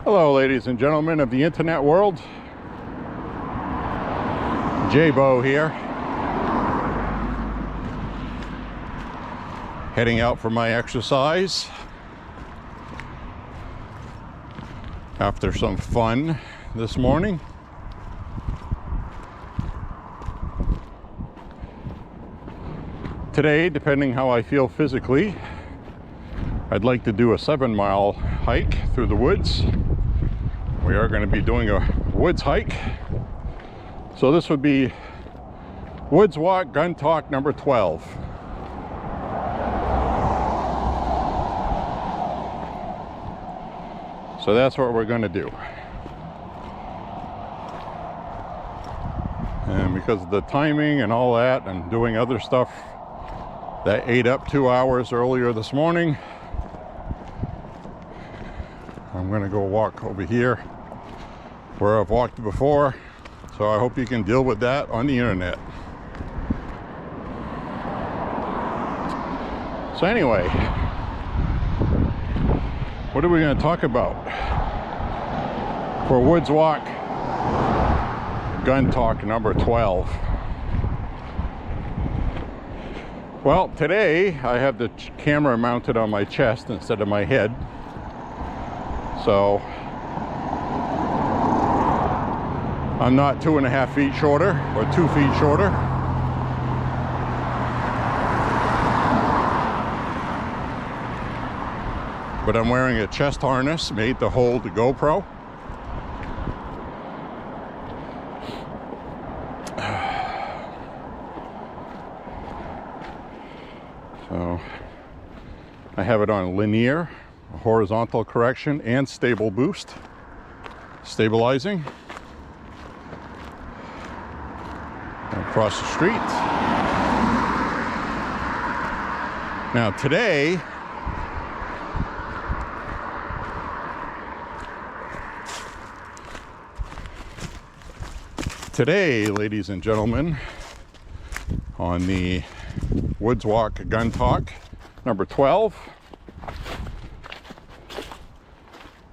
Hello, ladies and gentlemen of the internet world. J-Bo here. Heading out for my exercise after some fun this morning. Today, depending how I feel physically, I'd like to do a 7-mile hike through the woods. We are going to be doing a woods hike. So this would be Woods Walk Gun Talk number 12. So that's what we're going to do. And because of the timing and all that, and doing other stuff that ate up 2 hours earlier this morning, I'm going to go walk over here where I've walked before. So I hope you can deal with that on the internet. So anyway, what are we going to talk about for Woods Walk Gun Talk number 12? Well, today I have the camera mounted on my chest instead of my head. So I'm not 2.5 feet shorter or 2 feet shorter. But I'm wearing a chest harness made to hold the GoPro. So I have it on linear, horizontal correction, and stable boost, stabilizing. Across the street. Now today, ladies and gentlemen, on the Woods Walk Gun Talk number 12,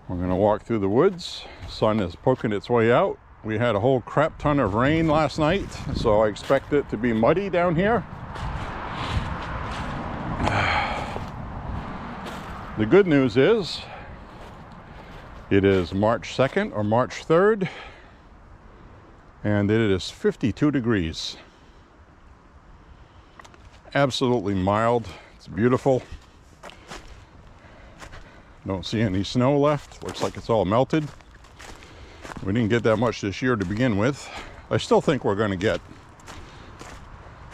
we're going to walk through the woods. Sun is poking its way out. We had a whole crap ton of rain last night, so I expect it to be muddy down here. The good news is it is March 2nd or March 3rd, and it is 52 degrees. Absolutely mild. It's beautiful. Don't see any snow left. Looks like it's all melted. We didn't get that much this year to begin with. I still think we're going to get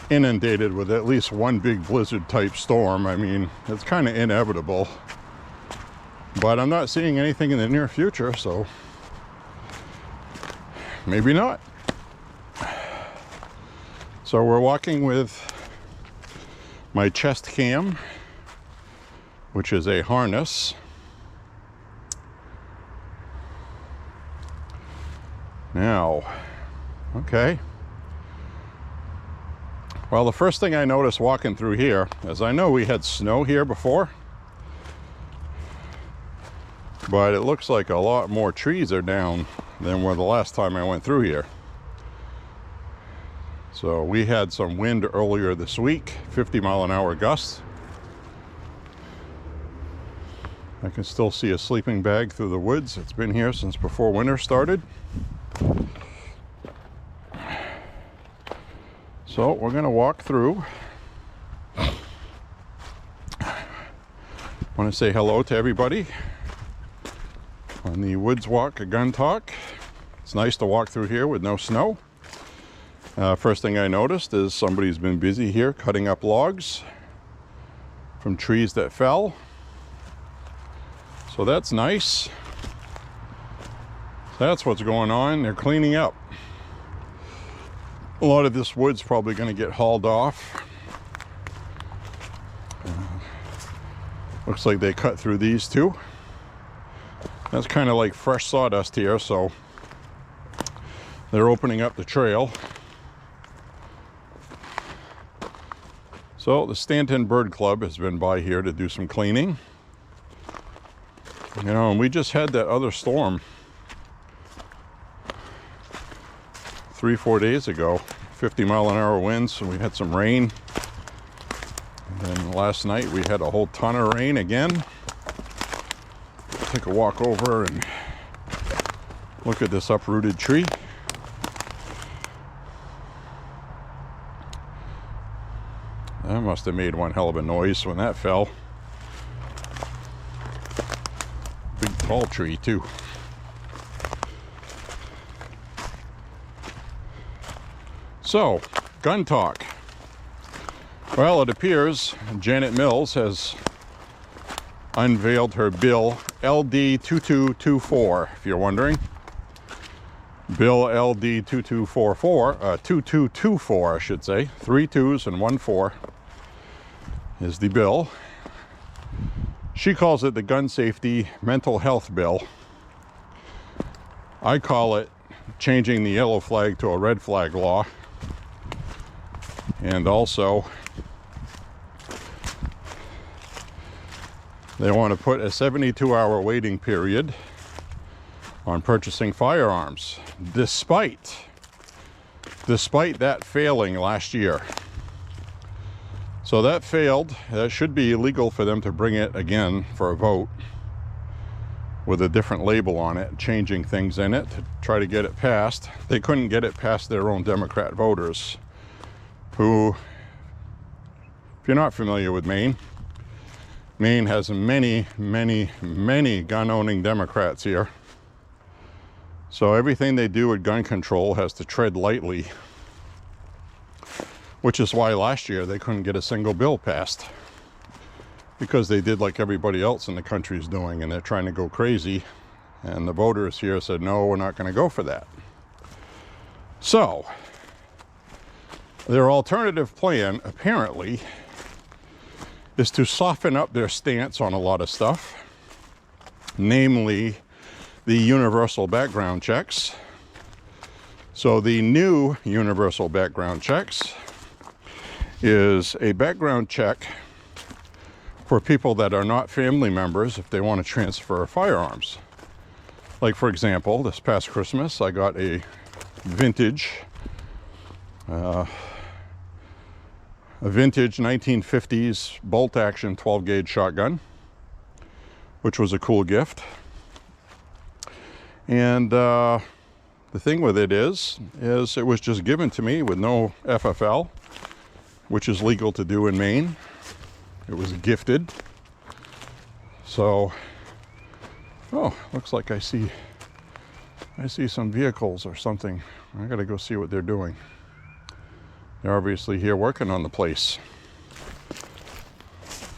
inundated with at least one big blizzard type storm. I mean, it's kind of inevitable. But I'm not seeing anything in the near future, so maybe not. So we're walking with my chest cam, which is a harness. Now, okay. Well, the first thing I noticed walking through here is I know we had snow here before, but it looks like a lot more trees are down than were the last time I went through here. So we had some wind earlier this week, 50-mile-an-hour gusts. I can still see a sleeping bag through the woods. It's been here since before winter started. So we're going to walk through. I want to say hello to everybody on the Woods Walk Gun Talk. It's nice to walk through here with no snow. First thing I noticed is somebody's been busy here cutting up logs from trees that fell. So that's nice. That's what's going on. They're cleaning up. A lot of this wood's probably going to get hauled off. Looks like they cut through these too. That's kind of like fresh sawdust here, so they're opening up the trail. So the Stanton Bird Club has been by here to do some cleaning. You know, and we just had that other storm 3-4 days ago, 50-mile-an-hour winds, and we had some rain. And then last night we had a whole ton of rain again. Take a walk over and look at this uprooted tree. That must have made one hell of a noise when that fell. Big tall tree too. So, gun talk. Well, it appears Janet Mills has unveiled her bill LD 2224, if you're wondering. Bill LD 2224, I should say. 3 2s and 1 4 is the bill. She calls it the Gun Safety Mental Health Bill. I call it changing the yellow flag to a red flag law. And also, they want to put a 72-hour waiting period on purchasing firearms, despite that failing last year. So that failed. That should be illegal for them to bring it again for a vote with a different label on it, changing things in it to try to get it passed. They couldn't get it past their own Democrat voters, who, if you're not familiar with Maine, Maine has many gun-owning Democrats here. So everything they do with gun control has to tread lightly, which is why last year they couldn't get a single bill passed, because they did like everybody else in the country is doing, and they're trying to go crazy, and the voters here said, no, we're not going to go for that. So their alternative plan, apparently, is to soften up their stance on a lot of stuff, namely the universal background checks. So the new universal background checks is a background check for people that are not family members if they want to transfer firearms. Like, for example, this past Christmas, I got a vintage 1950s bolt-action 12-gauge shotgun, which was a cool gift. And the thing with it is it was just given to me with no FFL, which is legal to do in Maine. It was gifted. So, oh, looks like I see some vehicles or something. I gotta go see what they're doing. They're obviously here working on the place.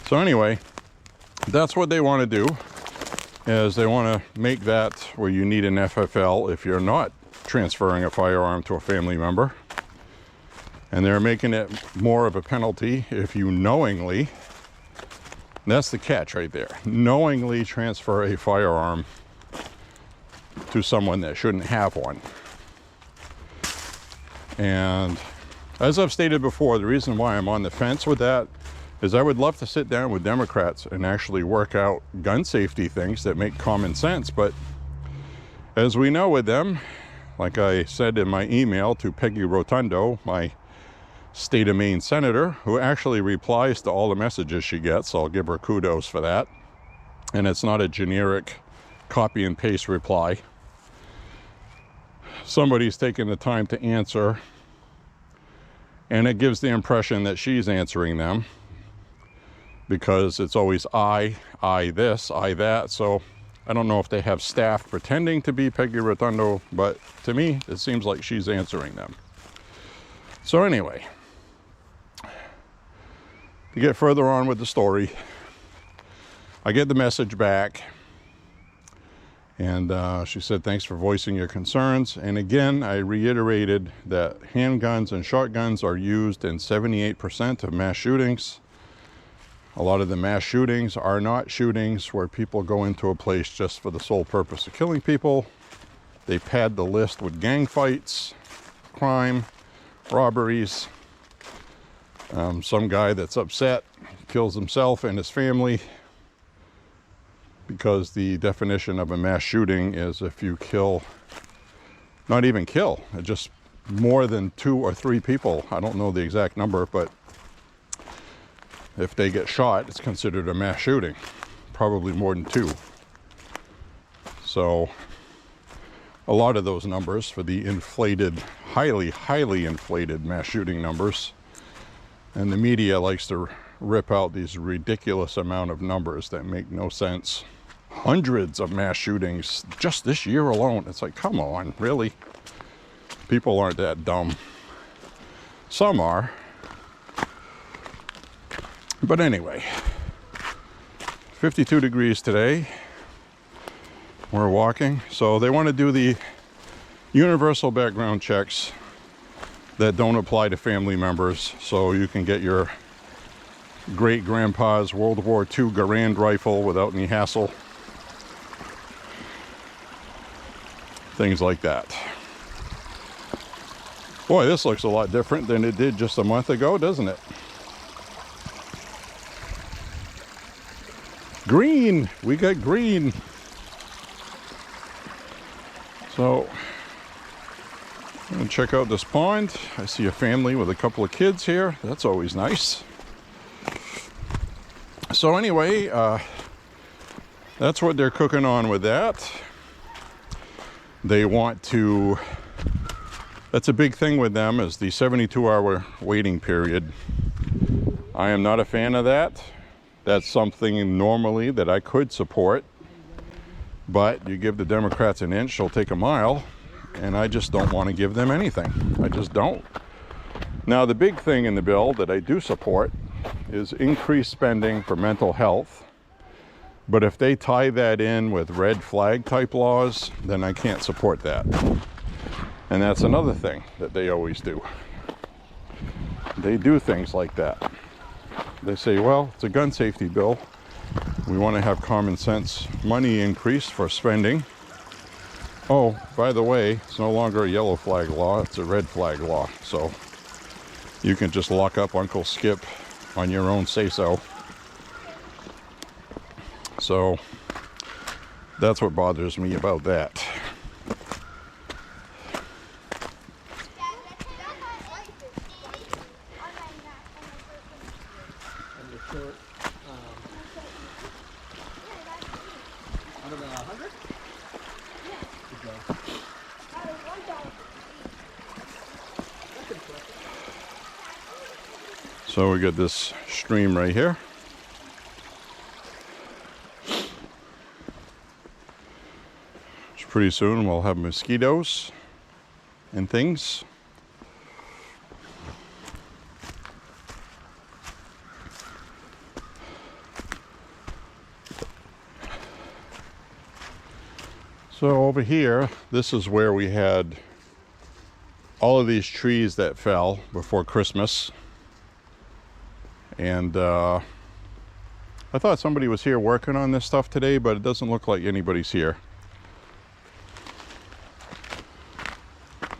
So anyway, that's what they want to do, is they want to make that where you need an FFL if you're not transferring a firearm to a family member. And they're making it more of a penalty if you knowingly, that's the catch right there, knowingly transfer a firearm to someone that shouldn't have one. And as I've stated before, the reason why I'm on the fence with that is I would love to sit down with Democrats and actually work out gun safety things that make common sense. But as we know with them, like I said in my email to Peggy Rotundo, my state of Maine senator, who actually replies to all the messages she gets, so I'll give her kudos for that. And it's not a generic copy and paste reply. Somebody's taken the time to answer, and it gives the impression that she's answering them, because it's always I this, I that. So I don't know if they have staff pretending to be Peggy Rotundo, but to me, it seems like she's answering them. So anyway, to get further on with the story, I get the message back, and she said, thanks for voicing your concerns. And again, I reiterated that handguns and shotguns are used in 78% of mass shootings. A lot of the mass shootings are not shootings where people go into a place just for the sole purpose of killing people. They pad the list with gang fights, crime, robberies. Some guy that's upset kills himself and his family because the definition of a mass shooting is if you kill, not even kill, just more than 2 or 3 people. I don't know the exact number, but if they get shot, it's considered a mass shooting. Probably more than 2. So a lot of those numbers for the inflated, highly inflated mass shooting numbers, and the media likes to rip out these ridiculous amount of numbers that make no sense. Hundreds of mass shootings just this year alone. It's like, come on, really? People aren't that dumb. Some are. But anyway, 52 degrees today. We're walking. So they want to do the universal background checks that don't apply to family members, so you can get your great grandpa's World War II Garand rifle without any hassle. Things like that. Boy, this looks a lot different than it did just a month ago, doesn't it? Green! We got green! So, I'm gonna check out this pond. I see a family with a couple of kids here. That's always nice. So anyway, that's what they're cooking on with that. They want to, that's a big thing with them, is the 72-hour waiting period. I am not a fan of that. That's something normally that I could support. But you give the Democrats an inch, they'll take a mile. And I just don't want to give them anything. I just don't. Now, the big thing in the bill that I do support is increased spending for mental health. But if they tie that in with red flag type laws, then I can't support that. And that's another thing that they always do. They do things like that. They say, well, it's a gun safety bill. We want to have common sense money increase for spending. Oh, by the way, it's no longer a yellow flag law, it's a red flag law. So you can just lock up Uncle Skip on your own say-so. So that's what bothers me about that. So we got this stream right here. Pretty soon we'll have mosquitoes and things. So over here, this is where we had all of these trees that fell before Christmas. And I thought somebody was here working on this stuff today, but it doesn't look like anybody's here.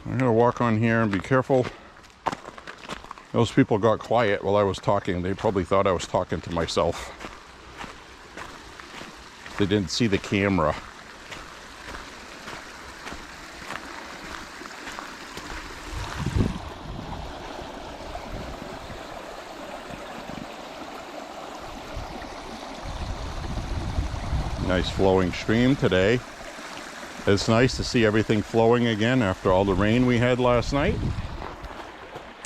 I'm gonna walk on here and be careful. Those people got quiet while I was talking. They probably thought I was talking to myself. They didn't see the camera. Nice flowing stream today. It's nice to see everything flowing again after all the rain we had last night.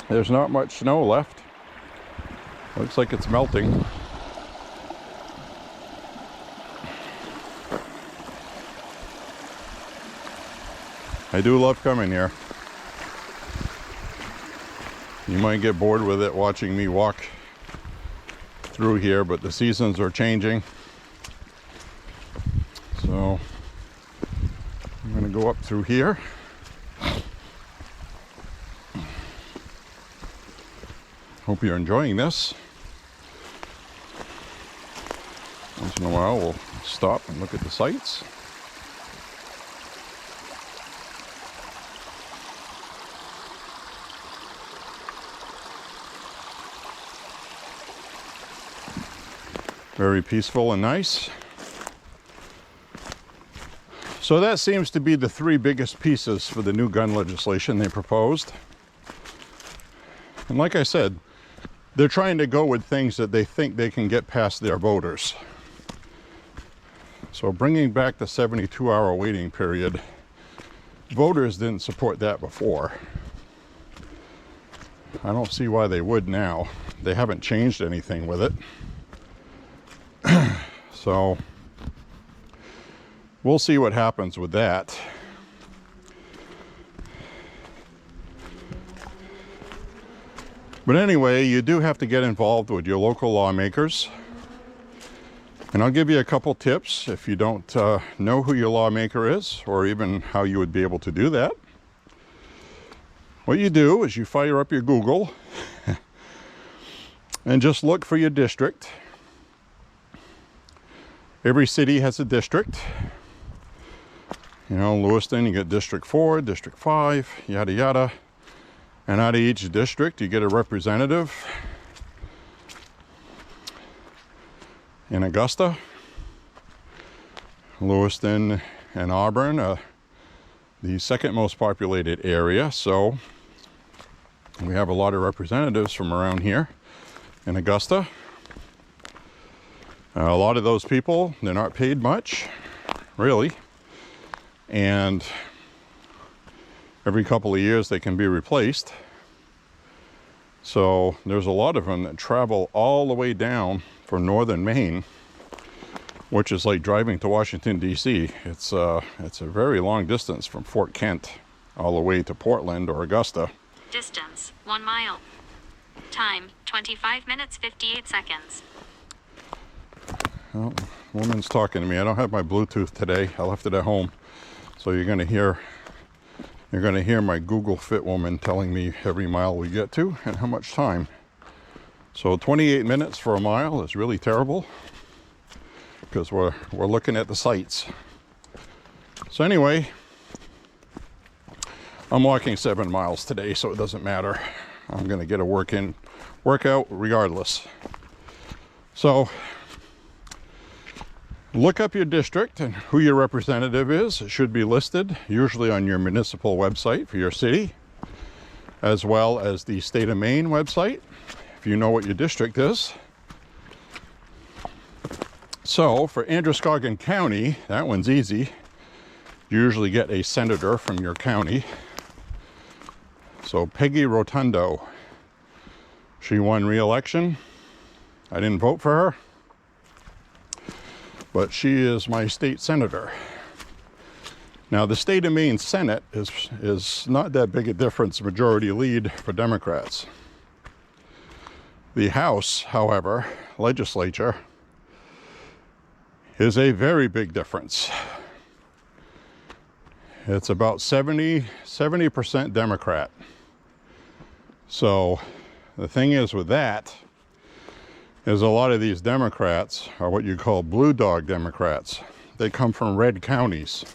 There's not much snow left. Looks like it's melting. I do love coming here. You might get bored with it watching me walk through here, but the seasons are changing. So I'm going to go up through here. Hope you're enjoying this. Once in a while we'll stop and look at the sights. Very peaceful and nice. So that seems to be the three biggest pieces for the new gun legislation they proposed. And like I said, they're trying to go with things that they think they can get past their voters. So bringing back the 72-hour waiting period, voters didn't support that before. I don't see why they would now. They haven't changed anything with it. So we'll see what happens with that. But anyway, you do have to get involved with your local lawmakers. And I'll give you a couple tips if you don't know who your lawmaker is, or even how you would be able to do that. What you do is you fire up your Google and just look for your district. Every city has a district. You know, Lewiston, you get District 4, District 5, yada yada. And out of each district, you get a representative. In Augusta, Lewiston, and Auburn are the second most populated area, so we have a lot of representatives from around here in Augusta. A lot of those people, they're not paid much, really, and every couple of years they can be replaced. So there's a lot of them that travel all the way down from northern Maine, which is like driving to Washington, D.C. It's a very long distance from Fort Kent all the way to Portland or Augusta. Distance, 1 mile. Time, 25 minutes, 58 seconds. Well, woman's talking to me. I don't have my Bluetooth today. I left it at home. So you're going to hear my Google Fit woman telling me every mile we get to and how much time. So 28 minutes for a mile is really terrible because we're looking at the sights. So anyway, I'm walking 7 miles today, so it doesn't matter. I'm going to get a workout regardless. So look up your district and who your representative is. It should be listed, usually on your municipal website for your city, as well as the state of Maine website, if you know what your district is. So for Androscoggin County, that one's easy. You usually get a senator from your county. So Peggy Rotundo, she won re-election. I didn't vote for her, but she is my state senator. Now the state of Maine Senate is not that big a difference, majority lead for Democrats. The House, however, legislature, is a very big difference. It's about 70% Democrat. So the thing is with that is a lot of these Democrats are what you call blue dog Democrats. They come from red counties.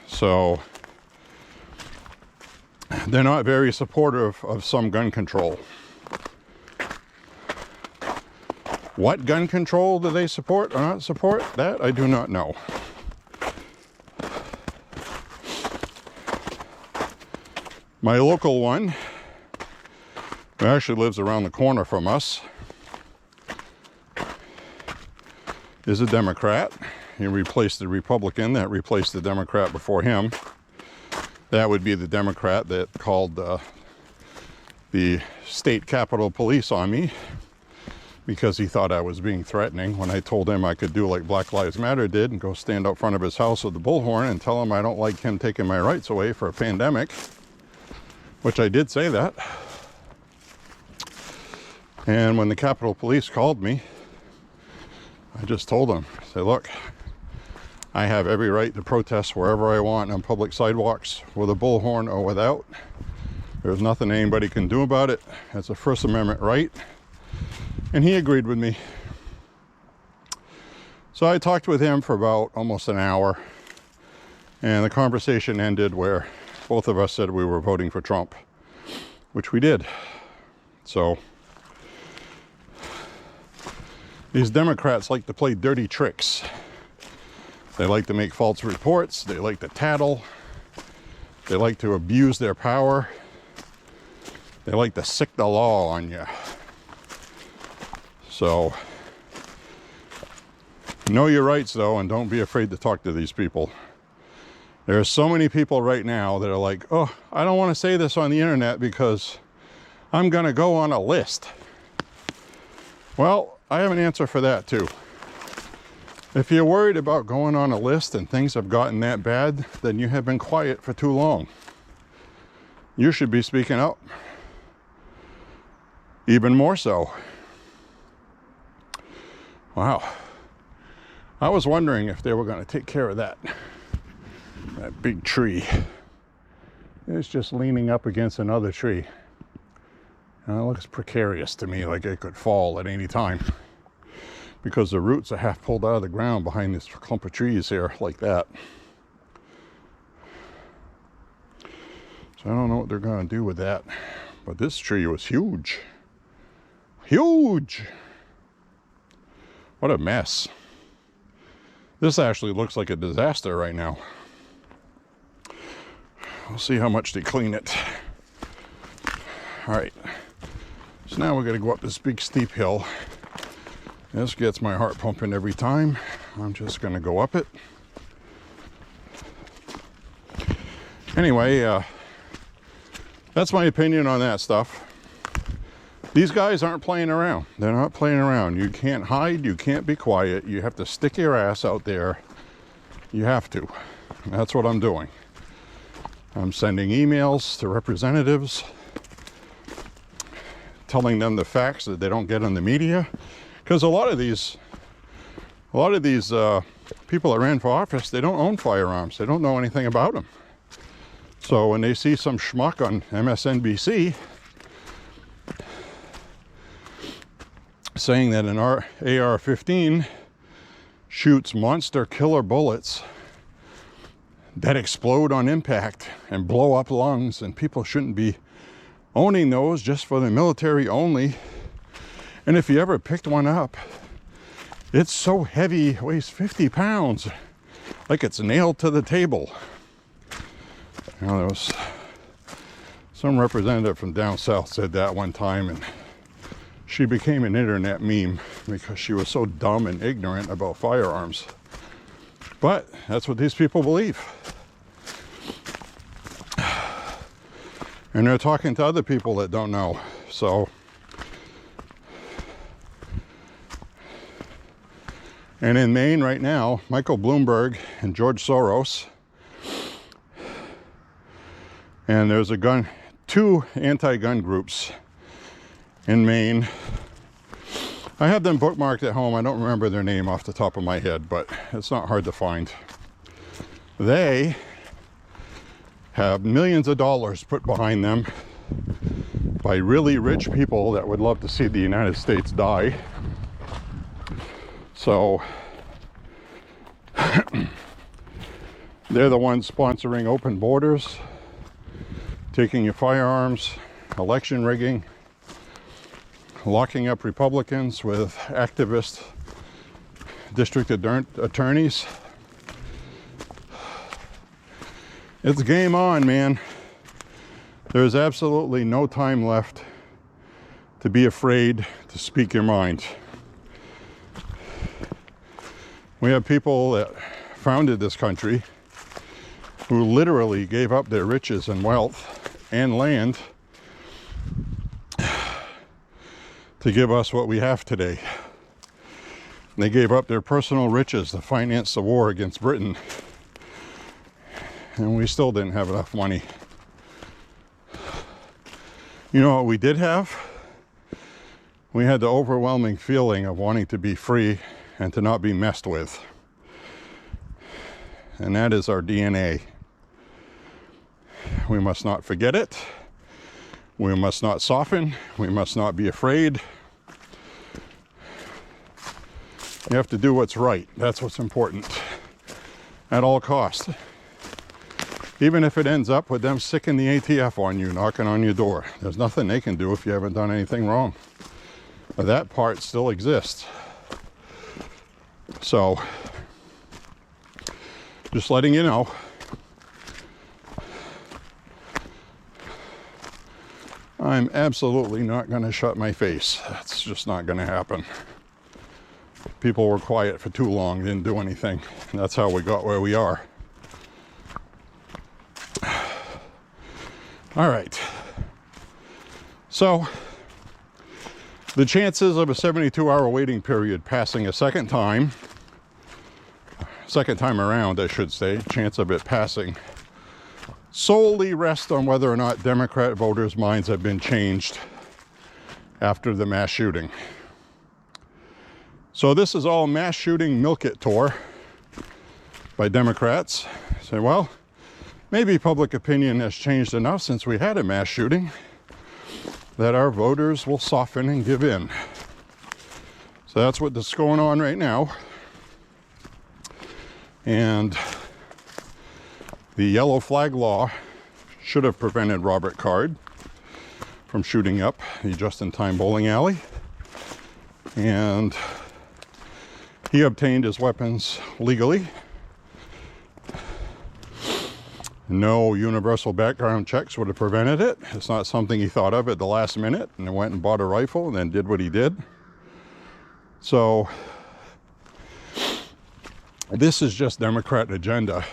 So they're not very supportive of some gun control. What gun control do they support or not support? That I do not know. My local one, who actually lives around the corner from us, is a Democrat. He replaced the Republican that replaced the Democrat before him. That would be the Democrat that called the state capitol police on me because he thought I was being threatening when I told him I could do like Black Lives Matter did and go stand out front of his house with the bullhorn and tell him I don't like him taking my rights away for a pandemic, which I did say that. And when the Capitol Police called me, I just told them, I said, look, I have every right to protest wherever I want on public sidewalks with a bullhorn or without. There's nothing anybody can do about it. It's a First Amendment right. And he agreed with me. So I talked with him for about almost an hour. And the conversation ended where both of us said we were voting for Trump, which we did. So these Democrats like to play dirty tricks. They like to make false reports. They like to tattle. They like to abuse their power. They like to sick the law on you. So, know your rights though, and don't be afraid to talk to these people. There are so many people right now that are like, oh, I don't want to say this on the internet because I'm going to go on a list. Well, I have an answer for that too. If you're worried about going on a list and things have gotten that bad, then you have been quiet for too long. You should be speaking up. Even more so. Wow. I was wondering if they were going to take care of that big tree. It's just leaning up against another tree. And it looks precarious to me, like it could fall at any time. Because the roots are half pulled out of the ground behind this clump of trees here, like that. So I don't know what they're going to do with that. But this tree was huge. Huge! What a mess. This actually looks like a disaster right now. We'll see how much they clean it. All right. So now we're going to go up this big steep hill. This gets my heart pumping every time. I'm just going to go up it. Anyway, that's my opinion on that stuff. These guys aren't playing around. They're not playing around. You can't hide. You can't be quiet. You have to stick your ass out there. You have to. That's what I'm doing. I'm sending emails to representatives, telling them the facts that they don't get on the media. Because a lot of these people that ran for office, they don't own firearms. They don't know anything about them. So when they see some schmuck on MSNBC saying that an AR-15 shoots monster killer bullets that explode on impact and blow up lungs, and people shouldn't be owning those, just for the military only. And if you ever picked one up, it's so heavy, it weighs 50 pounds, like it's nailed to the table. You know, there was some representative from down south said that one time, and she became an internet meme because she was so dumb and ignorant about firearms. But that's what these people believe. And they're talking to other people that don't know. So, and in Maine right now, Michael Bloomberg and George Soros, and there's two anti-gun groups in Maine. I have them bookmarked at home. I don't remember their name off the top of my head, but it's not hard to find. They have millions of dollars put behind them by really rich people that would love to see the United States die. So they're the ones sponsoring open borders, taking your firearms, election rigging, locking up Republicans with activist district attorneys. It's game on, man. There's absolutely no time left to be afraid to speak your mind. We have people that founded this country who literally gave up their riches and wealth and land to give us what we have today. They gave up their personal riches to finance the war against Britain. And we still didn't have enough money. You know what we did have? We had the overwhelming feeling of wanting to be free and to not be messed with. And that is our DNA. We must not forget it. We must not soften. We must not be afraid. You have to do what's right. That's what's important. At all costs. Even if it ends up with them sicking the ATF on you, knocking on your door. There's nothing they can do if you haven't done anything wrong. But that part still exists. So, Just letting you know. I'm absolutely not going to shut my face. That's just not going to happen. People were quiet for too long, didn't do anything. And that's how we got where we are. All right. So, the chances of a 72-hour waiting period passing a second time around, I should say, chance of it passing, solely rest on whether or not Democrat voters' minds have been changed after the mass shooting. So this is all mass shooting milk it tour by Democrats. Say, well, maybe public opinion has changed enough since we had a mass shooting that our voters will soften and give in. So that's what's going on right now. And the yellow flag law should have prevented Robert Card from shooting up the just-in-time bowling alley. And he obtained his weapons legally. No universal background checks would have prevented it. It's not something he thought of at the last minute and went and bought a rifle and then did what he did. So this is just Democrat agenda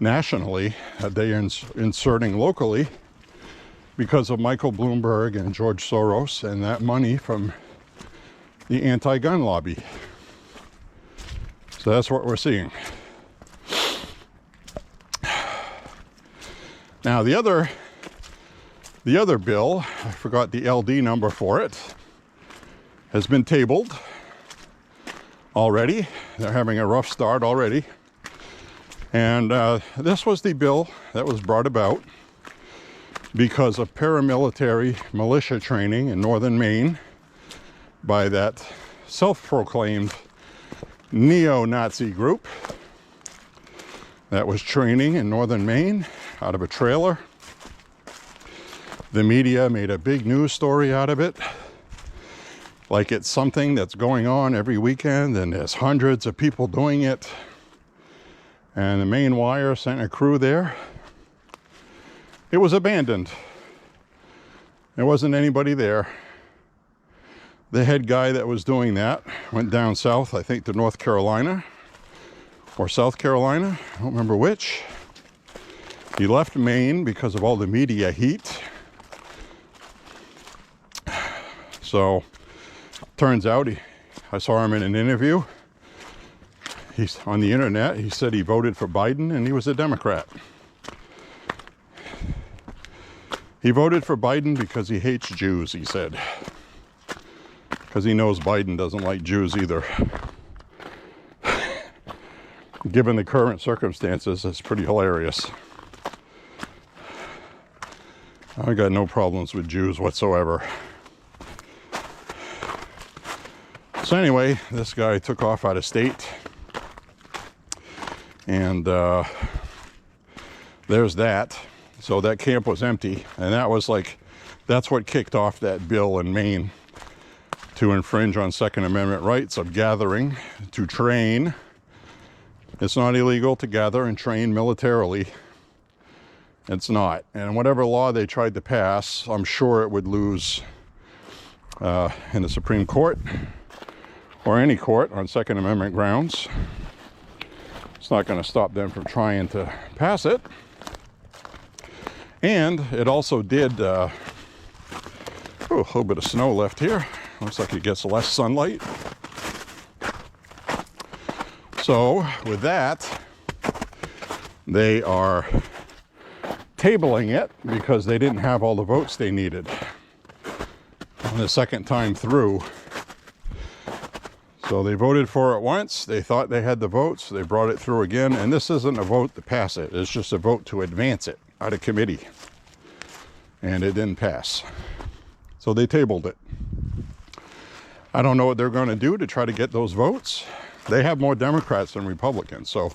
nationally that they are inserting locally because of Michael Bloomberg and George Soros and that money from the anti-gun lobby. So that's what we're seeing. Now the other bill, I forgot the LD number for it, has been tabled already. They're having a rough start already. And this was the bill that was brought about because of paramilitary militia training in northern Maine by that self-proclaimed neo-Nazi group that was training in northern Maine out of a trailer. The media made a big news story out of it, like it's something that's going on every weekend and there's hundreds of people doing it. And the Maine Wire sent a crew there. It was abandoned. There wasn't anybody there. The head guy that was doing that went down south, I think to North Carolina or South Carolina, I don't remember which. He left Maine because of all the media heat. So, turns out, I saw him in an interview. He's on the internet. He said he voted for Biden and he was a Democrat. He voted for Biden because he hates Jews, he said. Because he knows Biden doesn't like Jews either. Given the current circumstances, it's pretty hilarious. I got no problems with Jews whatsoever. So anyway, this guy took off out of state. And there's that. So that camp was empty. And that was like, that's what kicked off that bill in Maine to infringe on Second Amendment rights of gathering, to train. It's not illegal to gather and train militarily. It's not. And whatever law they tried to pass, I'm sure it would lose in the Supreme Court or any court on Second Amendment grounds. It's not going to stop them from trying to pass it. And it also did, a little bit of snow left here. Looks like it gets less sunlight. So with that, they are tabling it because they didn't have all the votes they needed on the second time through. So they voted for it once, they thought they had the votes, they brought it through again, and this isn't a vote to pass it, it's just a vote to advance it out of committee. And it didn't pass. So they tabled it. I don't know what they're going to do to try to get those votes. They have more Democrats than Republicans, so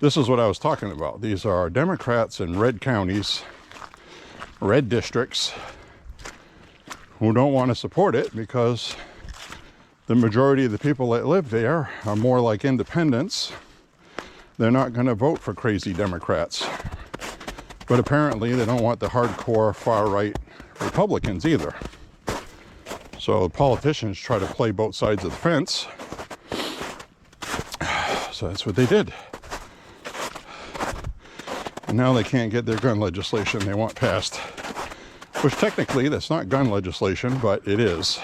this is what I was talking about. These are Democrats in red counties, red districts, who don't want to support it because the majority of the people that live there are more like independents they're not going to vote for crazy Democrats. But apparently they don't want the hardcore far-right Republicans either. So the politicians try to play both sides of the fence. So that's what they did. And now they can't get their gun legislation they want passed. Which technically, that's not gun legislation, but it is.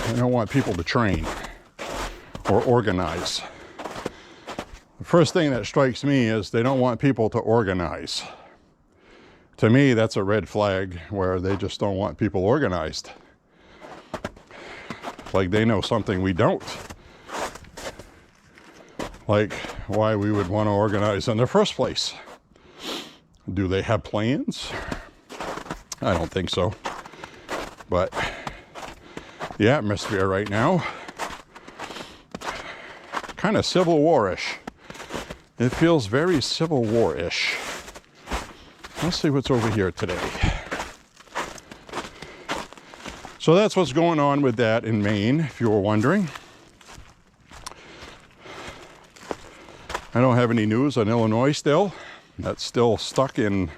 They don't want people to train or organize. The first thing that strikes me is they don't want people to organize. To me, that's a red flag where they just don't want people organized. Like they know something we don't. Like why we would want to organize in the first place. Do they have plans? I don't think so. But the atmosphere right now, kind of Civil War-ish. It feels very Civil War-ish. Let's see what's over here today. So that's what's going on with that in Maine, if you were wondering. I don't have any news on Illinois still. That's still stuck in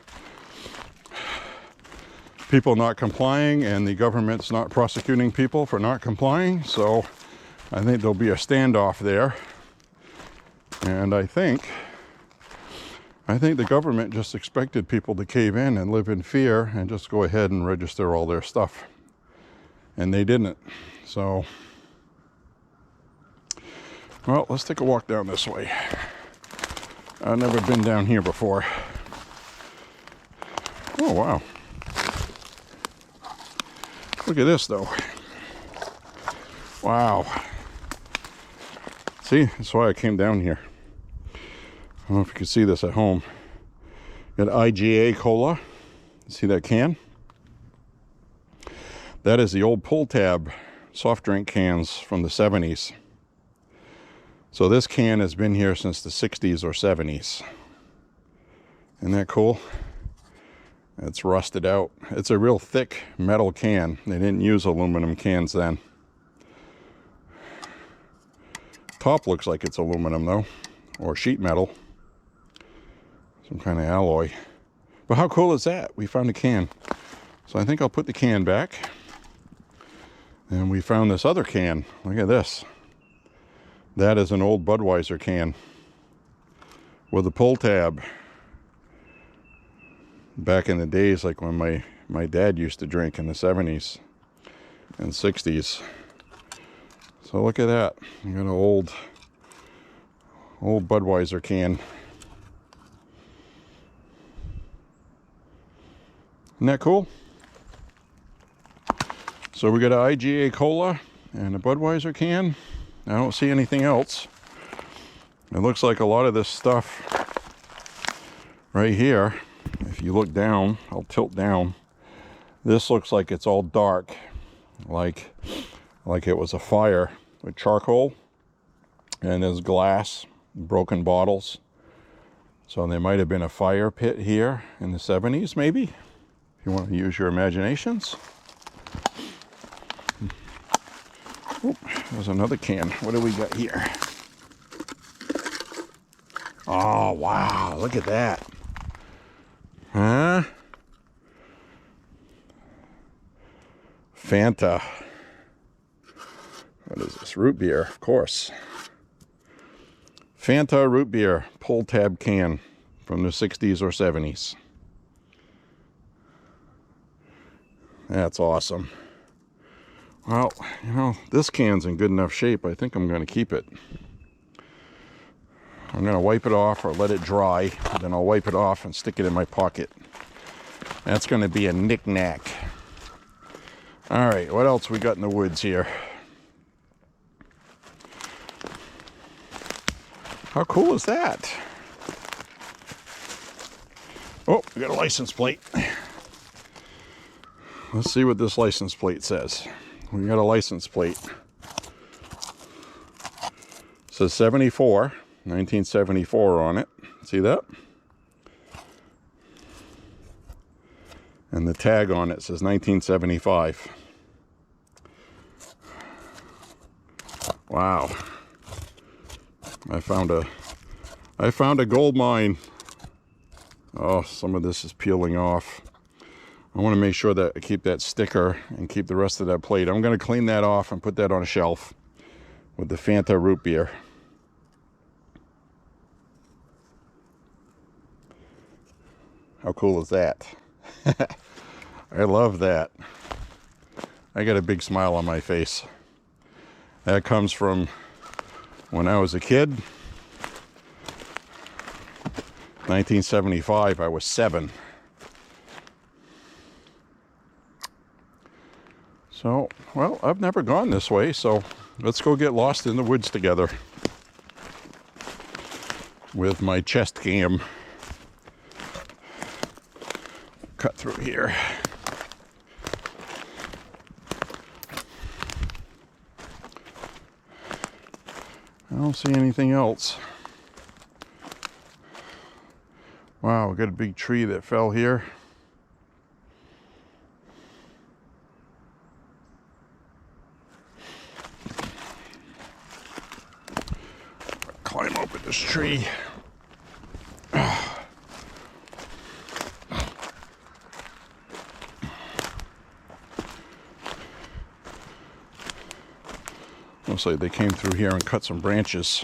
people not complying and the government's not prosecuting people for not complying. So I think there'll be a standoff there. And I think the government just expected people to cave in and live in fear and just go ahead and register all their stuff. And they didn't. So, well, let's take a walk down this way. I've never been down here before. Oh, wow. Look at this, though. Wow. See, that's why I came down here. I don't know if you can see this at home. Got IGA Cola. See that can? That is the old pull tab soft drink cans from the 70s. So this can has been here since the 60s or 70s. Isn't that cool? It's rusted out. It's a real thick metal can. They didn't use aluminum cans then. Top looks like it's aluminum though, or sheet metal. Some kind of alloy. But how cool is that? We found a can. So I think I'll put the can back. And we found this other can. Look at this. That is an old Budweiser can with a pull tab. Back in the days, like when my dad used to drink in the 70s and 60s. So look at that. You got an old Budweiser can. Isn't that cool? So we got an IGA Cola and a Budweiser can. I don't see anything else. It looks like a lot of this stuff right here, if you look down, I'll tilt down. This looks like it's all dark, like it was a fire with charcoal, and there's glass, broken bottles. So there might have been a fire pit here in the 70s, maybe, if you want to use your imaginations. Oh, there's another can. What do we got here? Oh, wow. Look at that. Huh? Fanta. What is this? Root beer, of course. Fanta root beer, pull tab can from the 60s or 70s. That's awesome. Well, you know, this can's in good enough shape. I think I'm going to keep it. I'm going to wipe it off or let it dry. Then I'll wipe it off and stick it in my pocket. That's going to be a knick-knack. All right, what else we got in the woods here? How cool is that? Oh, we got a license plate. Let's see what this license plate says. We got a license plate. It says 74, 1974 on it. See that? And the tag on it says 1975. Wow. I found a I found a gold mine. Oh, some of this is peeling off. I want to make sure that I keep that sticker and keep the rest of that plate. I'm going to clean that off and put that on a shelf with the Fanta root beer. How cool is that? I love that. I got a big smile on my face. That comes from when I was a kid. 1975, I was 7. So, well, I've never gone this way, so let's go get lost in the woods together with my chest cam. Cut through here. I don't see anything else. Wow, we got a big tree that fell here. Climb over this tree. Looks like they came through here and cut some branches.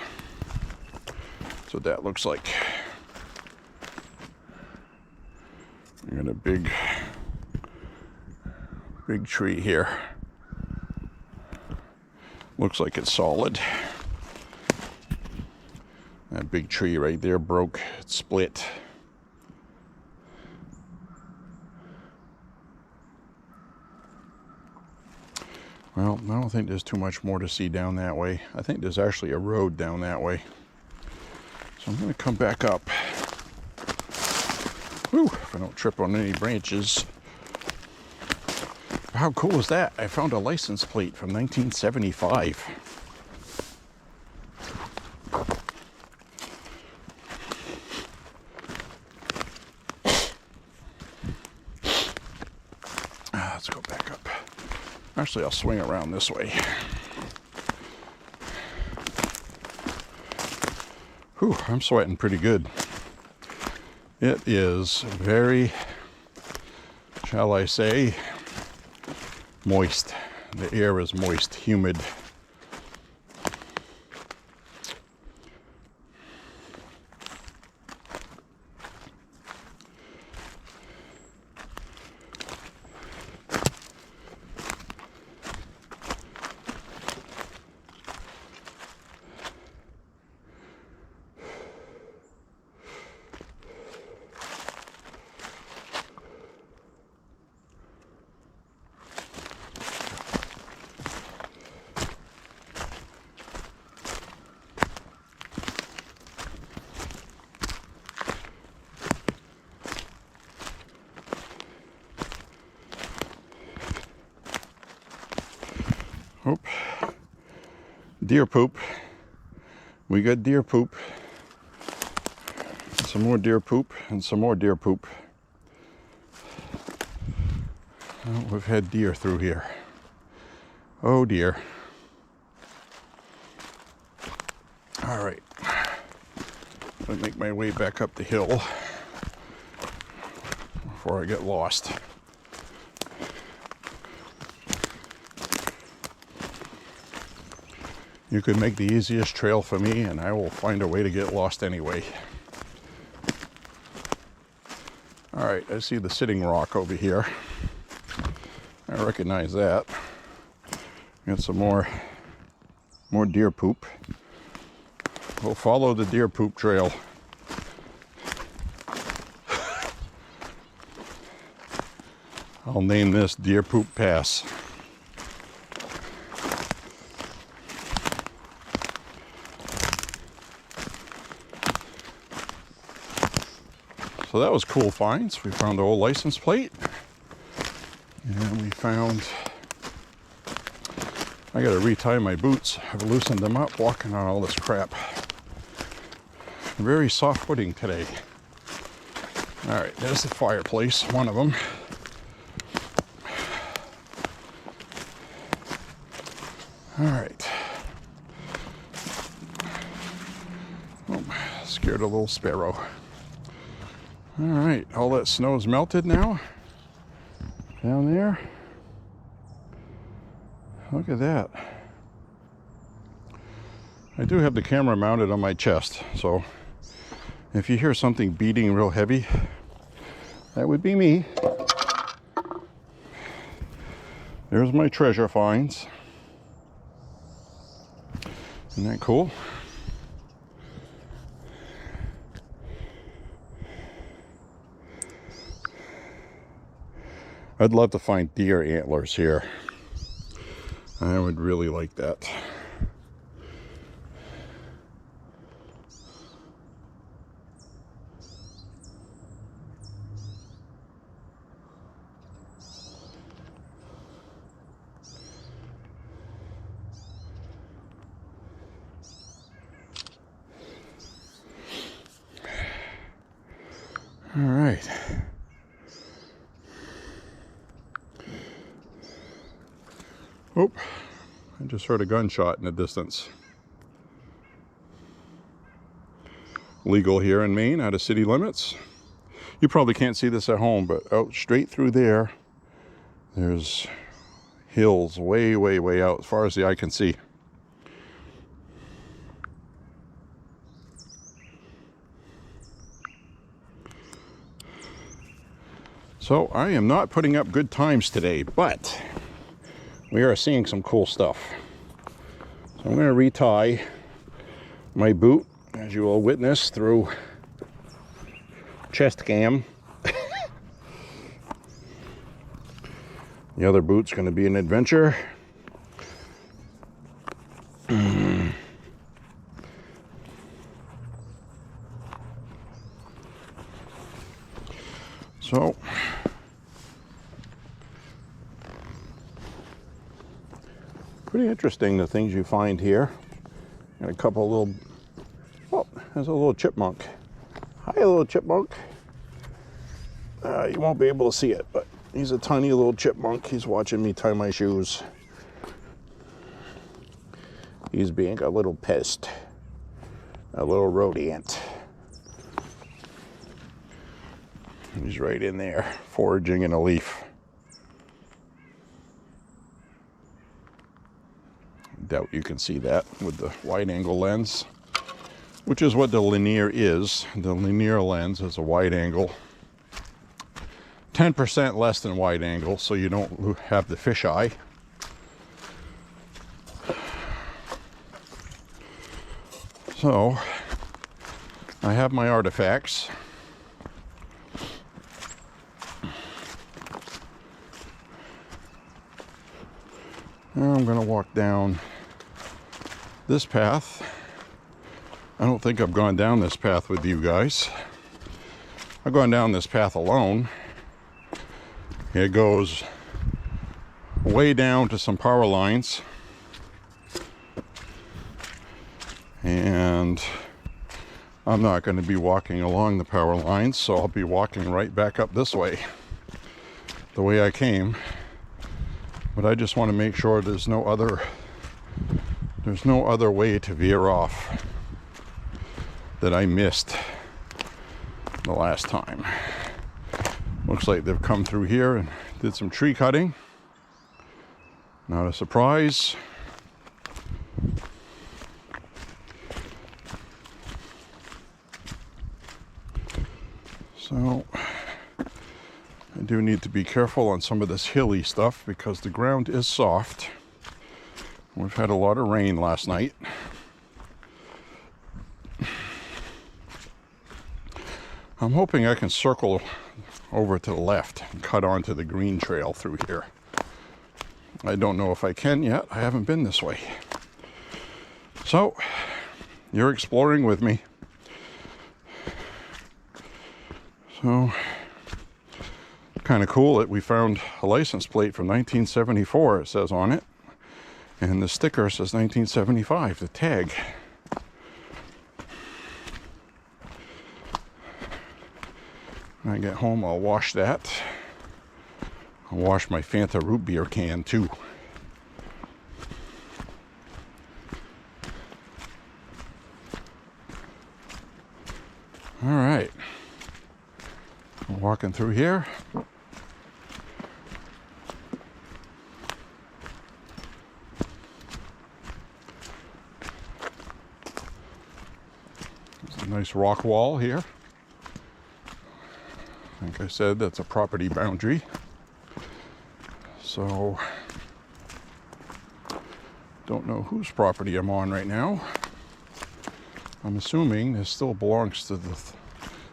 That's what that looks like. We got a big tree here. Looks like it's solid. That big tree right there broke, it split. Well, I don't think there's too much more to see down that way. I think there's actually a road down that way. So I'm going to come back up. Whew, if I don't trip on any branches. How cool is that? I found a license plate from 1975. Let's go back up. Actually, I'll swing around this way. Whew, I'm sweating pretty good. It is very, shall I say, moist. The air is moist, humid. Oh, deer poop. We got deer poop. Some more deer poop and some more deer poop. Well, we've had deer through here. Oh dear. All right. I'm gonna make my way back up the hill before I get lost. You could make the easiest trail for me, and I will find a way to get lost anyway. All right, I see the sitting rock over here. I recognize that. Got some more deer poop. We'll follow the deer poop trail. I'll name this Deer Poop Pass. So that was cool finds. We found the old license plate. And we found, I gotta retie my boots. I've loosened them up walking on all this crap. Very soft footing today. All right, there's the fireplace, one of them. All right. Oh, let's scared a little sparrow. All right, all that snow's melted now. Down there. Look at that. I do have the camera mounted on my chest, so if you hear something beating real heavy, that would be me. There's my treasure finds. Isn't that cool? I'd love to find deer antlers here. I would really like that. All right. Oh, I just heard a gunshot in the distance. Legal here in Maine, out of city limits. You probably can't see this at home, but out straight through there, there's hills way, way, way out as far as the eye can see. So I am not putting up good times today, but we are seeing some cool stuff. So I'm going to retie my boot, as you will witness through chest cam. The other boot's going to be an adventure. So pretty interesting, the things you find here. And a couple little, oh, there's a little chipmunk. Hi, little chipmunk. You won't be able to see it, but he's a tiny little chipmunk. He's watching me tie my shoes. He's being a little pest, a little rodent. He's right in there, foraging in a leaf. Doubt you can see that with the wide angle lens, which is what the linear is. The linear lens is a wide angle, 10% less than wide angle, so you don't have the fisheye. So I have my artifacts. Now I'm going to walk down this path. I don't think I've gone down this path with you guys. I've gone down this path alone. It goes way down to some power lines. And I'm not going to be walking along the power lines, so I'll be walking right back up this way, the way I came. But I just want to make sure there's no other way to veer off that I missed the last time. Looks like they've come through here and did some tree cutting. Not a surprise. So I do need to be careful on some of this hilly stuff because the ground is soft. We've had a lot of rain last night. I'm hoping I can circle over to the left and cut onto the green trail through here. I don't know if I can yet. I haven't been this way. So, you're exploring with me. So, kind of cool that we found a license plate from 1974, it says on it. And the sticker says 1975, the tag. When I get home, I'll wash that. I'll wash my Fanta root beer can too. walking through here. There's a nice rock wall here. Like I said, that's a property boundary. So, don't know whose property I'm on right now. I'm assuming this still belongs to the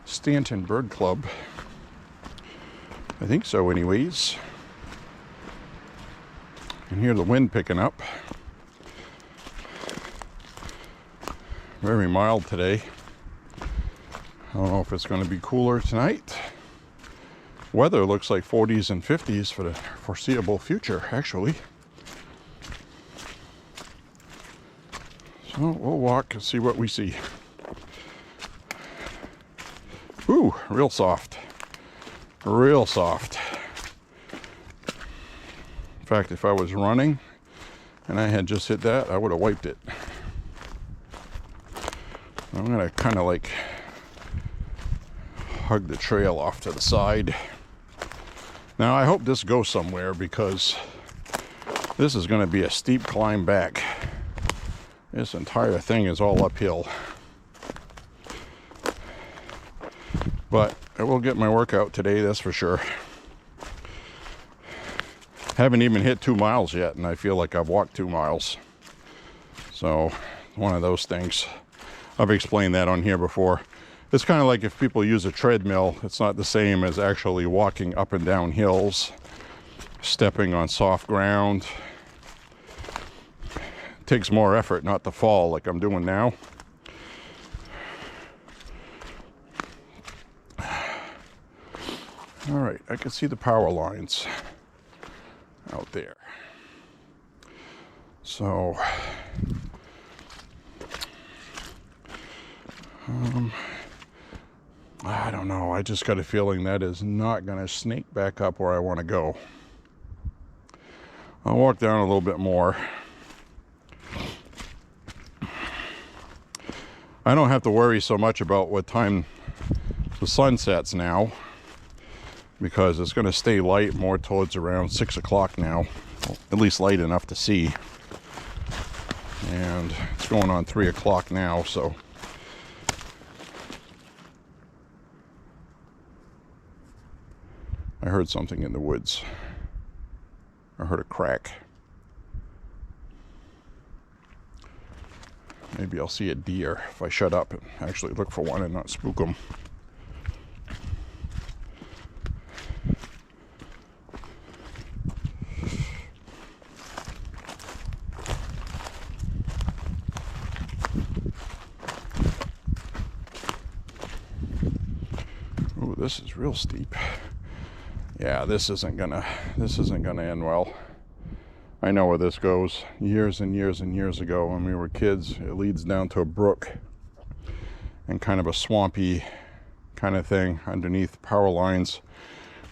Stanton Bird Club. I think so anyways. You can hear the wind picking up. Very mild today. I don't know if it's going to be cooler tonight. Weather looks like 40s and 50s for the foreseeable future, actually. So we'll walk and see what we see. Ooh, real soft. Real soft. In fact, if I was running and I had just hit that, I would have wiped it. I'm going to kind of like hug the trail off to the side. Now I hope this goes somewhere because this is going to be a steep climb back. This entire thing is all uphill. But I will get my workout today, that's for sure. Haven't even hit 2 miles yet and I feel like I've walked 2 miles. So one of those things. I've explained that on here before. It's kind of like if people use a treadmill, it's not the same as actually walking up and down hills, stepping on soft ground. It takes more effort not to fall like I'm doing now. All right, I can see the power lines out there. So, I don't know. I just got a feeling that is not going to snake back up where I want to go. I'll walk down a little bit more. I don't have to worry so much about what time the sun sets now, because it's going to stay light more towards around 6 o'clock now, at least light enough to see. And it's going on 3 o'clock now, so I heard something in the woods. I heard a crack. Maybe I'll see a deer if I shut up and actually look for one and not spook them. Ooh, this is real steep. Yeah, this isn't gonna end well. I know where this goes. Years and years and years ago when we were kids, it leads down to a brook and kind of a swampy kind of thing underneath power lines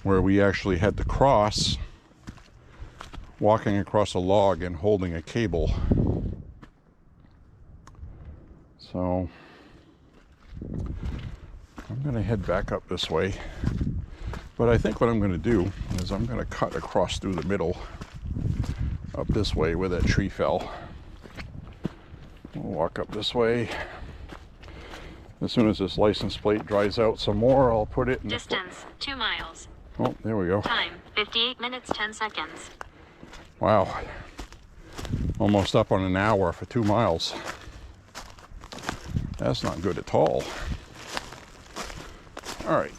where we actually had to cross, walking across a log and holding a cable. So I'm gonna head back up this way. But I think what I'm going to do is I'm going to cut across through the middle up this way where that tree fell. We'll walk up this way. As soon as this license plate dries out some more, I'll put it in Distance, 2 miles. Oh, there we go. Time, 58 minutes, 10 seconds. Wow. Almost up on an hour for 2 miles. That's not good at all. All right.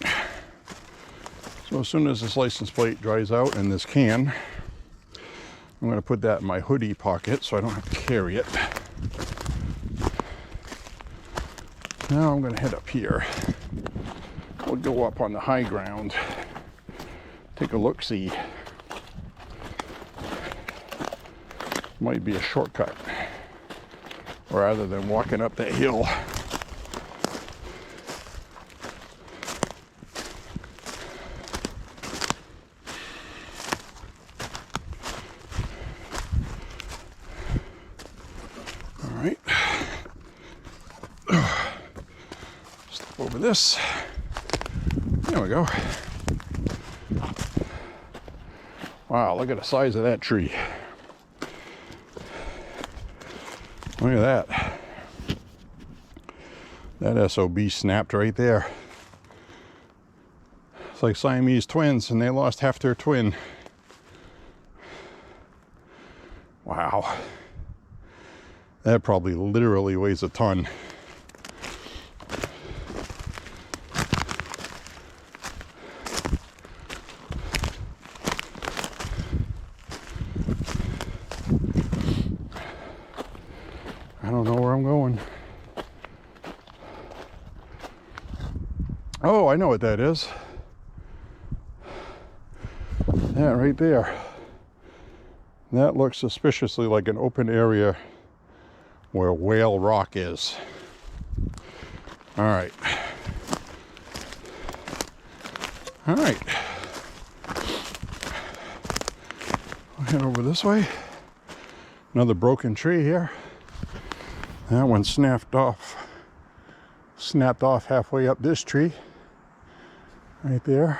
So as soon as this license plate dries out in this can, I'm going to put that in my hoodie pocket so I don't have to carry it. Now I'm going to head up here. We'll go up on the high ground, take a look-see. Might be a shortcut rather than walking up that hill. Step over this. There we go. Wow, look at the size of that tree. Look at that. That SOB snapped right there. It's like Siamese twins and they lost half their twin. Wow. That probably literally weighs a ton. I don't know where I'm going. Oh, I know what that is. That right there. That looks suspiciously like an open area where Whale Rock is. All right. All right. I'll head over this way. Another broken tree here. That one snapped off halfway up this tree. Right there.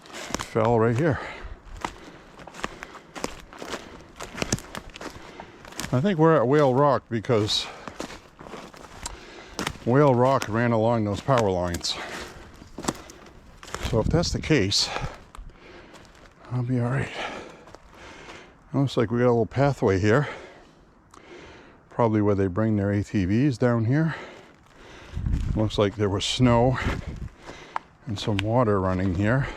Fell right here. I think we're at Whale Rock because Whale Rock ran along those power lines. So if that's the case, I'll be all right. Looks like we got a little pathway here. Probably where they bring their ATVs down here. Looks like there was snow and some water running here.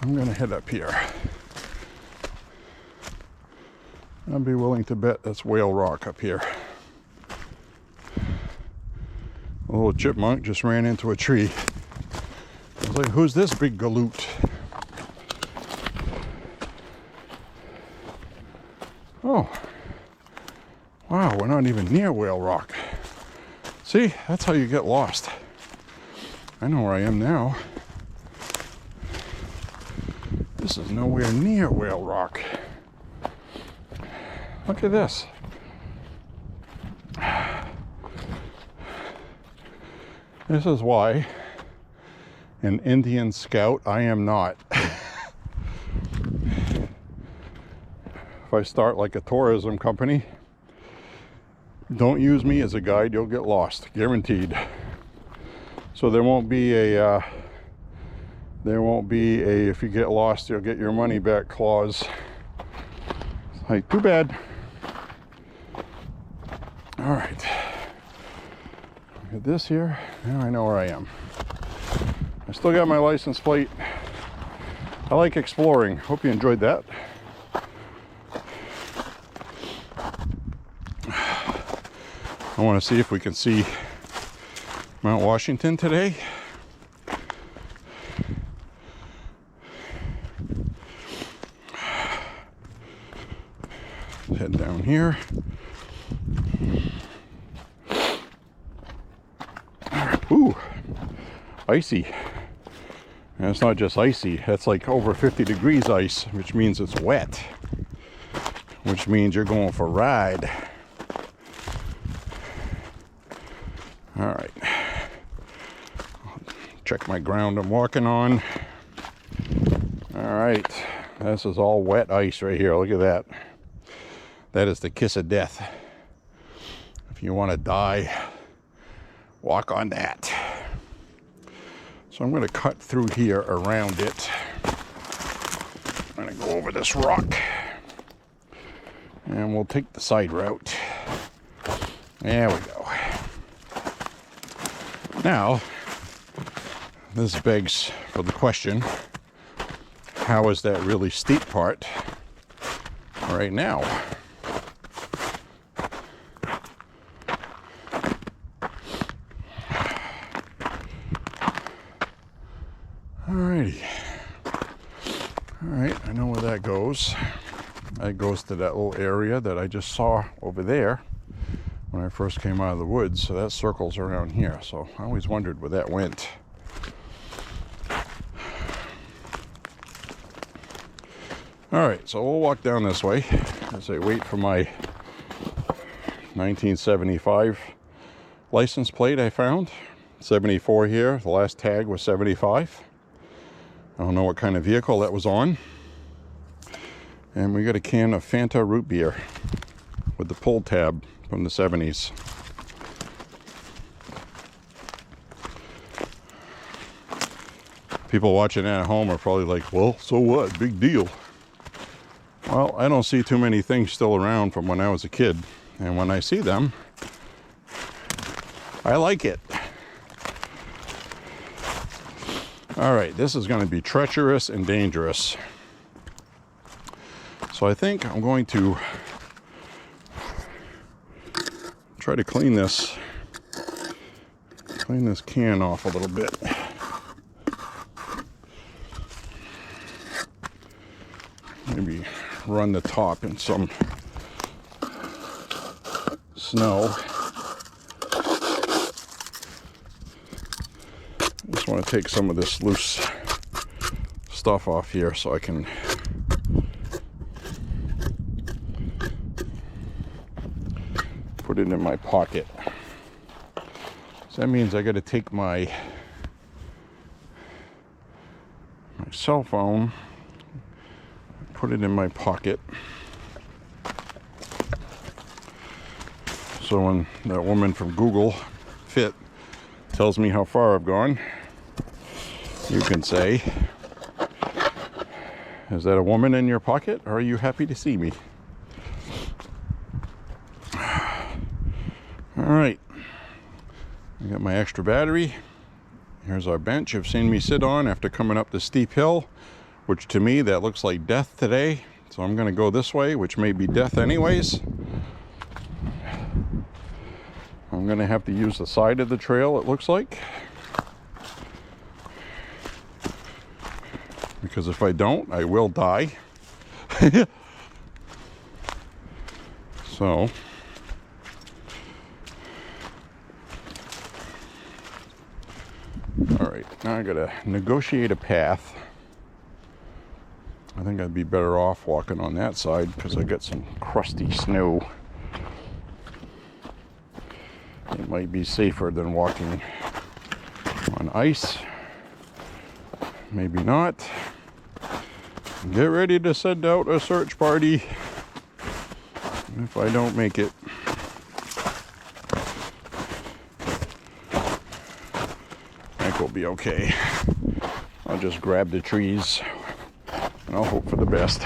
I'm gonna head up here. I'd be willing to bet that's Whale Rock up here. A little chipmunk just ran into a tree. I was like, who's this big galoot? Oh, wow, we're not even near Whale Rock. See, that's how you get lost. I know where I am now. This is nowhere near Whale Rock. Look at this. This is why an Indian scout I am not. If I start like a tourism company, don't use me as a guide, you'll get lost, guaranteed. So there won't be a if you get lost you'll get your money back clause. Like, too bad. All right, look at this here. Now I know where I am. I still got my license plate. I like exploring. Hope you enjoyed that. I want to see if we can see Mount Washington today. Head down here. Ooh, icy. And it's not just icy, that's like over 50 degrees ice, which means it's wet. Which means you're going for a ride. All right. Check my ground I'm walking on. All right. This is all wet ice right here. Look at that. That is the kiss of death. If you want to die, walk on that. So I'm going to cut through here around it. I'm going to go over this rock. And we'll take the side route. There we go. Now, this begs for the question, how is that really steep part right now? Alrighty. Alright, I know where that goes. That goes to that little area that I just saw over there when I first came out of the woods. So that circles around here. So I always wondered where that went. Alright, so we'll walk down this way as I wait for my 1975 license plate I found. 74 here. The last tag was 75. I don't know what kind of vehicle that was on. And we got a can of Fanta root beer with the pull tab from the 70s. People watching at home are probably like, well, so what? Big deal. Well, I don't see too many things still around from when I was a kid. And when I see them, I like it. All right, this is going to be treacherous and dangerous. So I think I'm going to try to clean this can off a little bit. Maybe run the top in some snow. I just want to take some of this loose stuff off here so I can put it in my pocket. So that means I got to take my cell phone, put it in my pocket. So when that woman from Google Fit tells me how far I've gone, you can say, is that a woman in your pocket, or are you happy to see me? All right, I got my extra battery. Here's our bench you've seen me sit on after coming up the steep hill, which to me that looks like death today. So I'm gonna go this way, which may be death anyways. I'm gonna have to use the side of the trail, it looks like. Because if I don't, I will die. So, all right, now I gotta negotiate a path. I think I'd be better off walking on that side because I got some crusty snow. It might be safer than walking on ice. Maybe not. Get ready to send out a search party if I don't make it. I think we'll be okay. I'll just grab the trees and I'll hope for the best.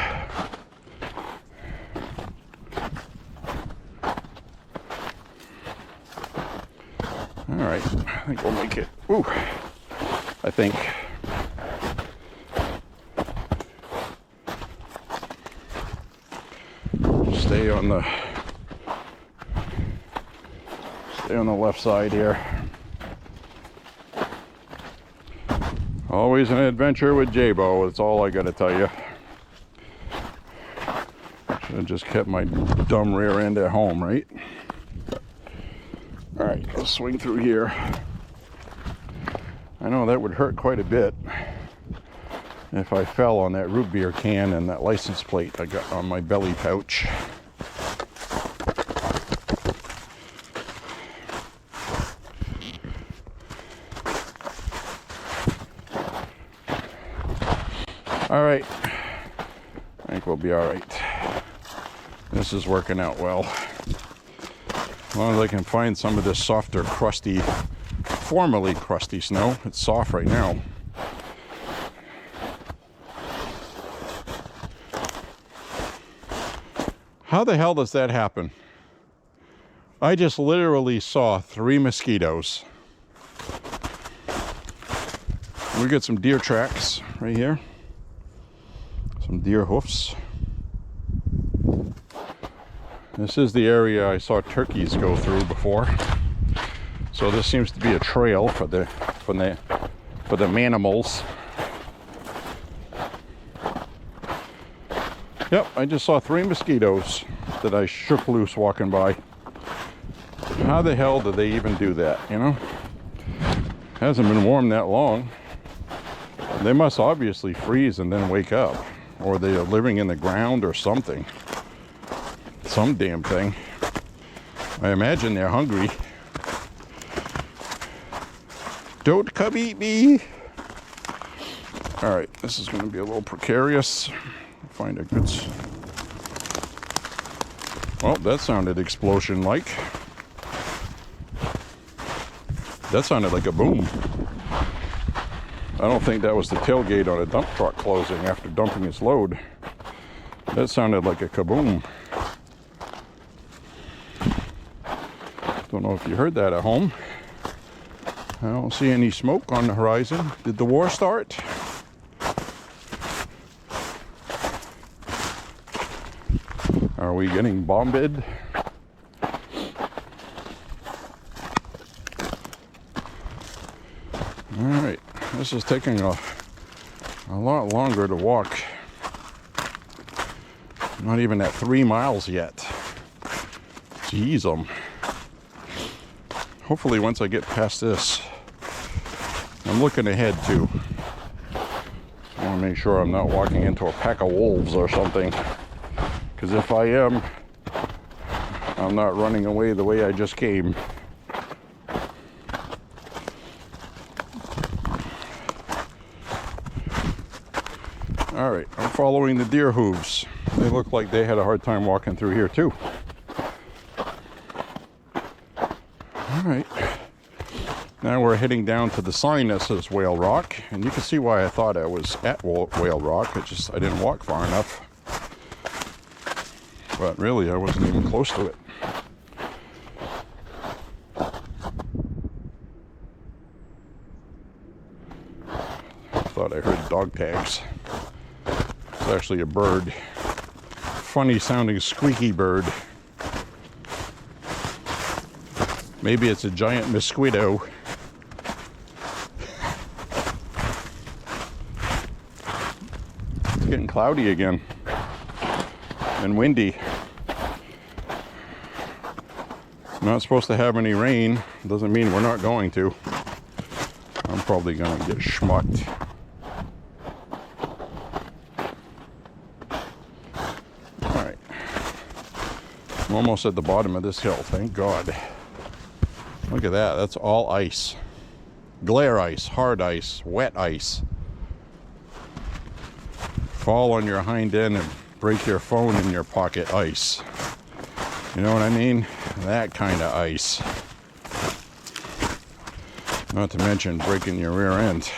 All right, I think we'll make it. Ooh, I think. Stay on the left side here. Always an adventure with J-Bo, that's all I gotta tell you. Should have just kept my dumb rear end at home, right? All right, let's swing through here. I know that would hurt quite a bit if I fell on that root beer can and that license plate I got on my belly pouch. All right, I think we'll be all right. This is working out well. As long as I can find some of this softer, crusty, formerly crusty snow. It's soft right now. How the hell does that happen? I just literally saw 3 mosquitoes. We got some deer tracks right here. Some deer hoofs. This is the area I saw turkeys go through before. So this seems to be a trail for the manimals. Yep, I just saw 3 mosquitoes that I shook loose walking by. How the hell do they even do that, you know? Hasn't been warm that long. They must obviously freeze and then wake up. Or they are living in the ground or something. Some damn thing. I imagine they're hungry. Don't come eat me. All right, this is going to be a little precarious. Find a good... Well, that sounded explosion-like. That sounded like a boom. I don't think that was the tailgate on a dump truck closing after dumping its load. That sounded like a kaboom. Don't know if you heard that at home. I don't see any smoke on the horizon. Did the war start? Are we getting bombed? Alright, this is taking a lot longer to walk. Not even at 3 miles yet. Jeez, hopefully once I get past this, I'm looking ahead too. I want to make sure I'm not walking into a pack of wolves or something. Because if I am, I'm not running away the way I just came. Alright, I'm following the deer hooves. They look like they had a hard time walking through here too. Alright. Now we're heading down to the sign that says Whale Rock. And you can see why I thought I was at Whale Rock. I didn't walk far enough. But really, I wasn't even close to it. Thought I heard dog tags. It's actually a bird. Funny sounding squeaky bird. Maybe it's a giant mosquito. It's getting cloudy again. And windy. Not supposed to have any rain. Doesn't mean we're not going to. I'm probably going to get schmucked. Alright. I'm almost at the bottom of this hill, thank God. Look at that, that's all ice. Glare ice, hard ice, wet ice. Fall on your hind end and break your phone in your pocket ice. You know what I mean? That kind of ice. Not to mention breaking your rear end.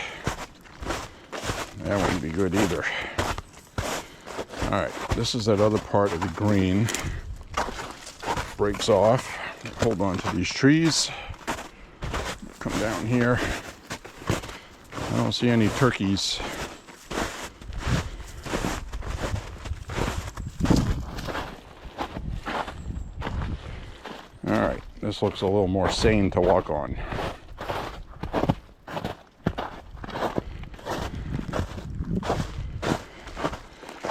That wouldn't be good either. Alright, this is that other part of the green. Breaks off. Hold on to these trees. Come down here. I don't see any turkeys. Alright, this looks a little more sane to walk on.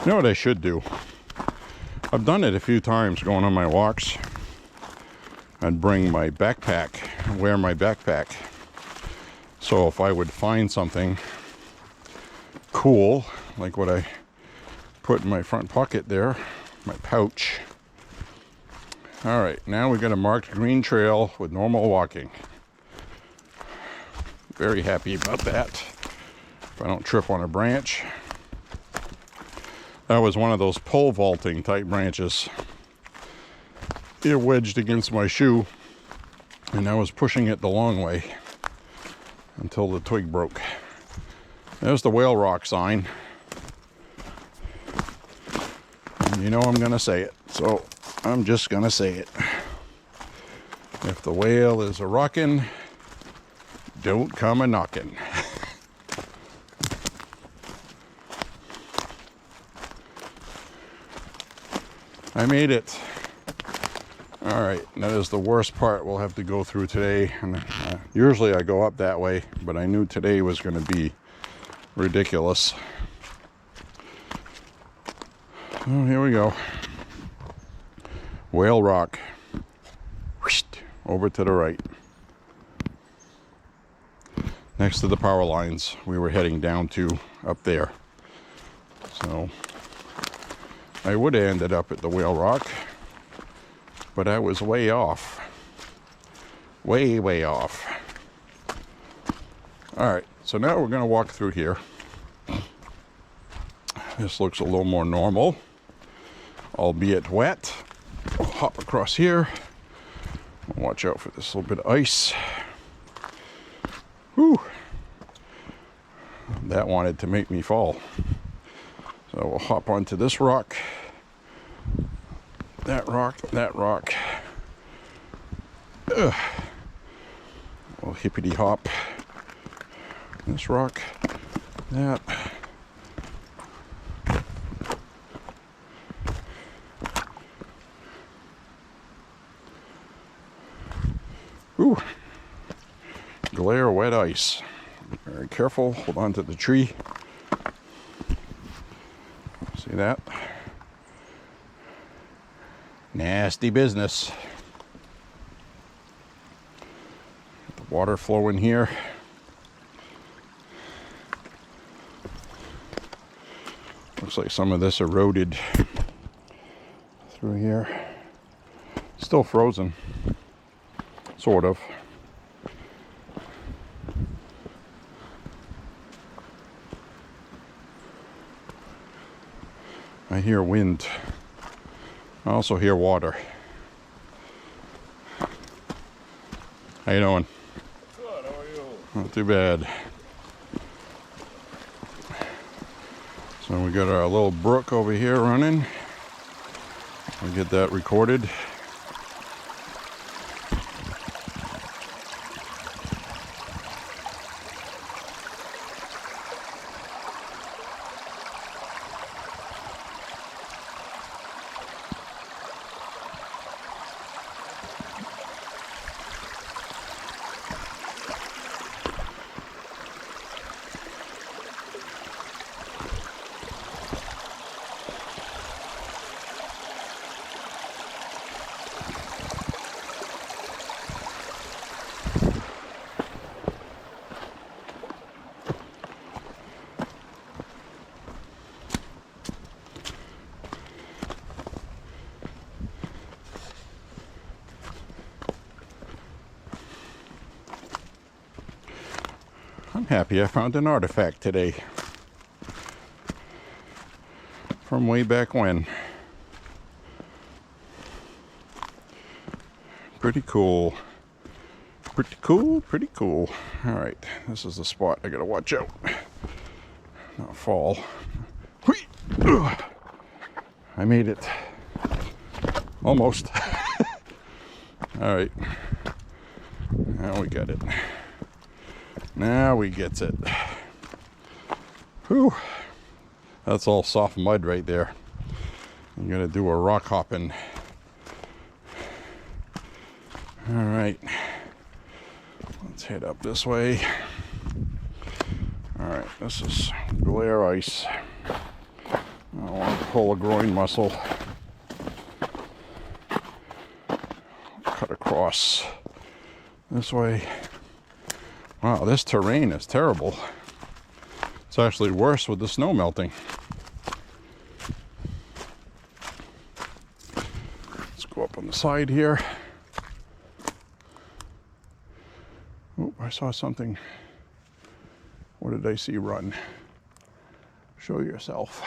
You know what I should do? I've done it a few times going on my walks. I'd bring my backpack, wear my backpack. So if I would find something cool, like what I put in my front pocket there, my pouch. All right, now we got a marked green trail with normal walking. Very happy about that. If I don't trip on a branch. That was one of those pole vaulting type branches. It wedged against my shoe, and I was pushing it the long way until the twig broke. There's the Whale Rock sign. And you know I'm gonna say it, so I'm just gonna say it. If the whale is a rockin', don't come a knockin'. I made it. All right, that is the worst part we'll have to go through today. And usually I go up that way, but I knew today was going to be ridiculous. Oh, here we go. Whale Rock. Over to the right. Next to the power lines we were heading down to up there. So I would have ended up at the Whale Rock, but I was way off. Way off. All right, so now we're gonna walk through here. This looks a little more normal, albeit wet. We'll hop across here. Watch out for this little bit of ice. Whew. That wanted to make me fall. So we'll hop onto this rock, that rock, that rock. Ugh. We'll hippity hop. This rock, that. Ooh, glare wet ice. Very careful, hold on to the tree. See that? Nasty business. The water flowing here. Looks like some of this eroded through here. Still frozen. Sort of. I hear wind. I also hear water. How you doing? Good, how are you? Not too bad. So we got our little brook over here running. We'll get that recorded. I'm happy I found an artifact today. From way back when. Pretty cool. Pretty cool, pretty cool. Alright, this is the spot I gotta watch out. Not fall. Whee! Ugh. I made it. Almost. Alright. Now we got it. Now we gets it. Whew. That's all soft mud right there. I'm gonna do a rock hopping. All right. Let's head up this way. All right, this is glare ice. I don't want to pull a groin muscle. Cut across this way. Wow, this terrain is terrible. It's actually worse with the snow melting. Let's go up on the side here. Oh, I saw something. What did I see run? Show yourself.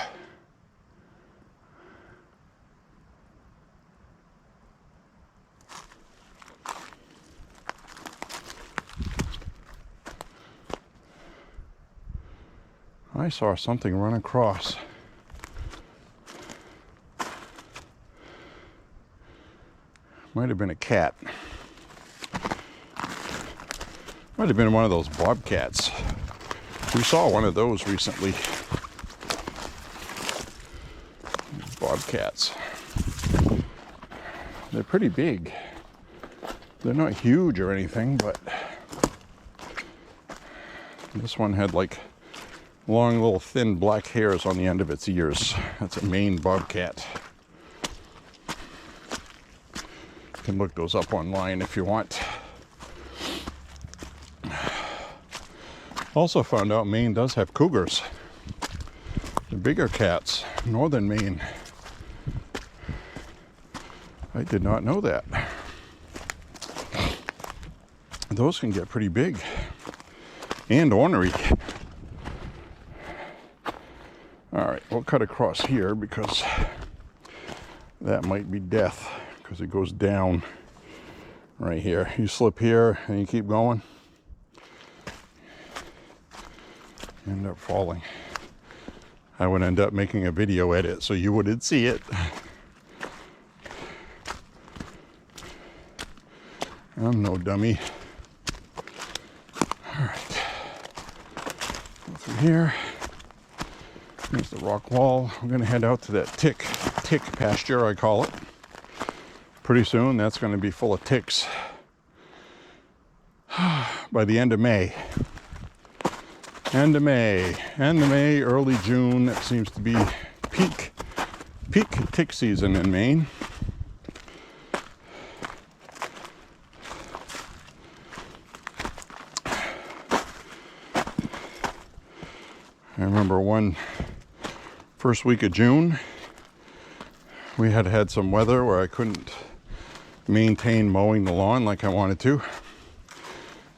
I saw something run across. Might have been a cat. Might have been one of those bobcats. We saw one of those recently. Bobcats. They're pretty big. They're not huge or anything, but this one had like long little thin black hairs on the end of its ears. That's a Maine bobcat. You can look those up online if you want. Also found out Maine does have cougars. The bigger cats, northern Maine. I did not know that. Those can get pretty big. and ornery. All right, we'll cut across here because that might be death, because it goes down right here. You slip here and you keep going, you end up falling. I would end up making a video edit so you wouldn't see it. I'm no dummy. All right, go through here. Here's the rock wall. I'm gonna head out to that tick pasture, I call it. Pretty soon that's gonna be full of ticks. By the end of May. End of May, early June, it seems to be peak tick season in Maine. I remember first week of June, we had some weather where I couldn't maintain mowing the lawn like I wanted to,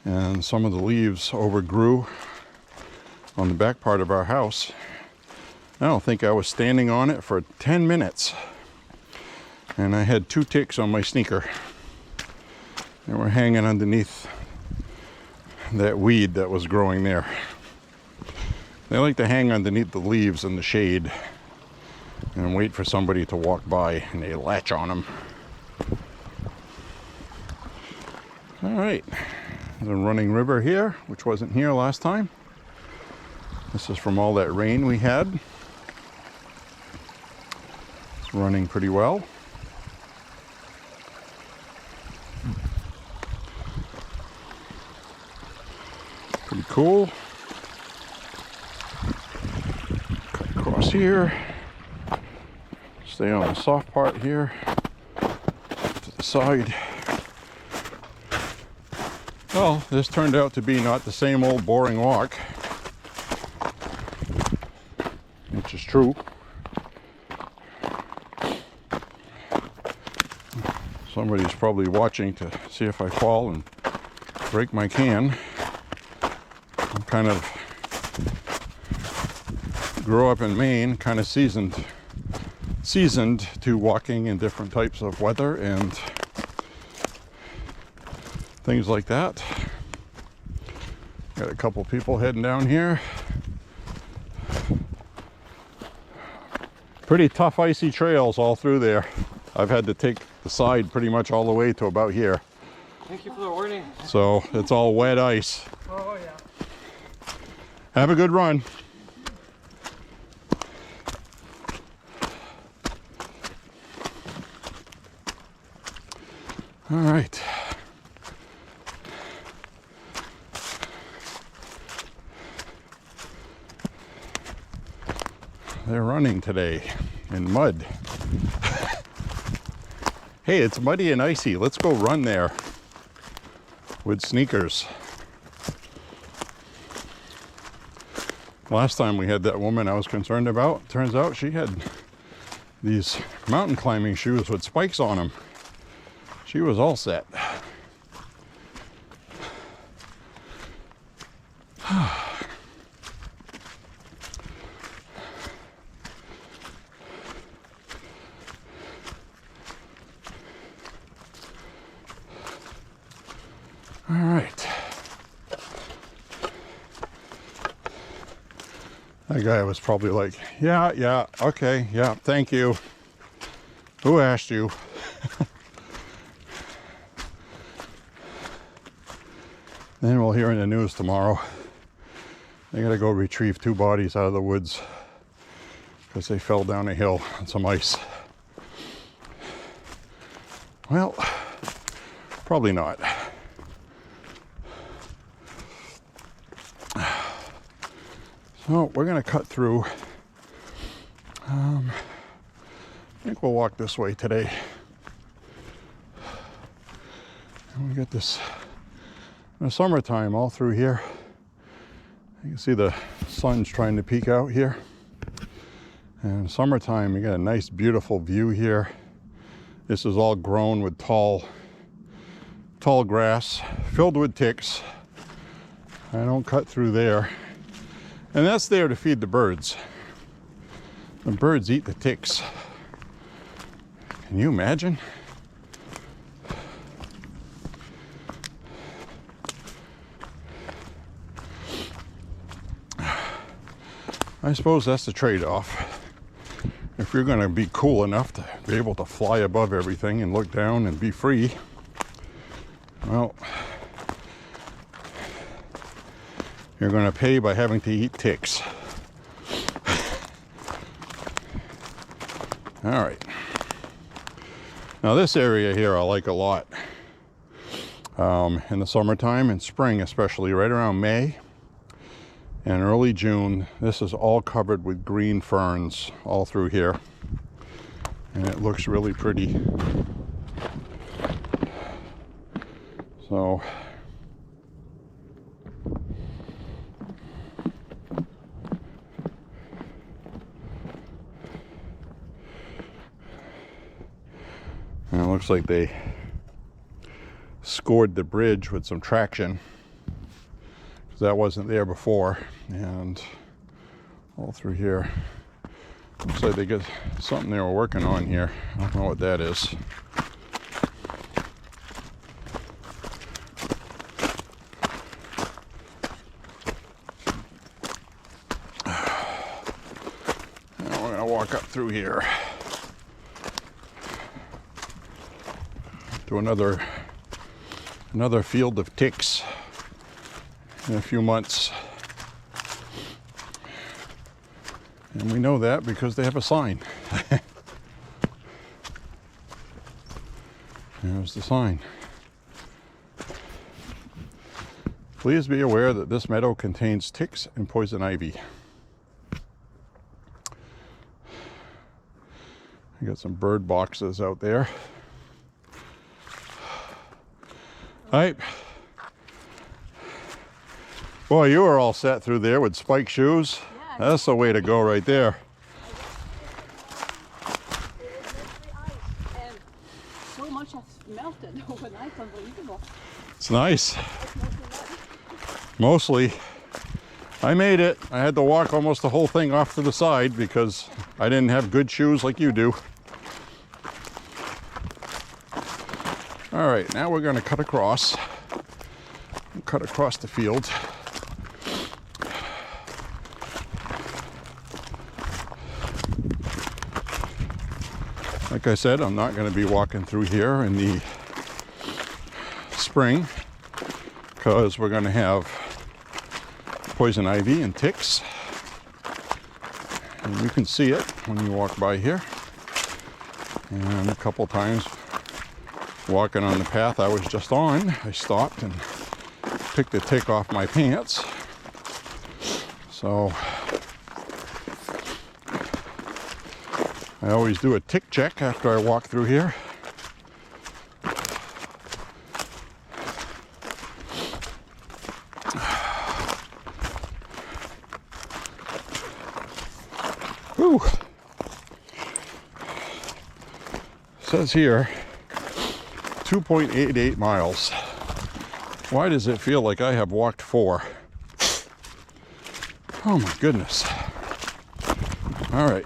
and some of the leaves overgrew on the back part of our house. I don't think I was standing on it for 10 minutes, and I had 2 ticks on my sneaker. They were hanging underneath that weed that was growing there. They like to hang underneath the leaves in the shade and wait for somebody to walk by, and they latch on them. All right, there's a running river here, which wasn't here last time. This is from all that rain we had. It's running pretty well. Pretty cool. Cut across here. Stay on the soft part here. To the side. Well, this turned out to be not the same old boring walk. Which is true. Somebody's probably watching to see if I fall and break my can. I'm kind of grew up in Maine, kind of seasoned to walking in different types of weather and things like that. Got a couple people heading down here. Pretty tough icy trails all through there. I've had to take the side pretty much all the way to about here. Thank you for the warning. So it's all wet ice. Oh yeah. Have a good run. All right. They're running today in mud. Hey, it's muddy and icy. Let's go run there with sneakers. Last time we had that woman I was concerned about. Turns out she had these mountain climbing shoes with spikes on them. She was all set. All right. That guy was probably like, yeah, okay, yeah, thank you. Who asked you? Then we'll hear in the news tomorrow. They gotta go retrieve 2 bodies out of the woods because they fell down a hill on some ice. Well, probably not. So we're gonna cut through. I think we'll walk this way today. And we get this in the summertime all through here. You can see the sun's trying to peek out here. And summertime, you get a nice, beautiful view here. This is all grown with tall grass, filled with ticks. I don't cut through there. And that's there to feed the birds. The birds eat the ticks. Can you imagine? I suppose that's the trade-off. If you're going to be cool enough to be able to fly above everything and look down and be free, well, you're going to pay by having to eat ticks. All right. Now this area here I like a lot. In the summertime and spring, especially right around May and early June, this is all covered with green ferns all through here. And it looks really pretty. So and it looks like they scored the bridge with some traction, because that wasn't there before. And all through here looks like they got something they were working on here. I don't know what that is. Now we're gonna walk up through here to another field of ticks in a few months. And we know that because they have a sign. There's the sign. Please be aware that this meadow contains ticks and poison ivy. I got some bird boxes out there. Right. Boy, you were all set through there with spike shoes. Yeah, that's the way to go right there. And so much has melted overnight, unbelievable. It's nice. Mostly. I made it. I had to walk almost the whole thing off to the side because I didn't have good shoes like you do. All right, now we're going to cut across the field. Like I said, I'm not going to be walking through here in the spring because we're going to have poison ivy and ticks. And you can see it when you walk by here. And a couple times walking on the path I was just on, I stopped and picked a tick off my pants. So I always do a tick check after I walk through here. Whew. Says here 2.88 miles. Why does it feel like I have walked 4? Oh my goodness. All right.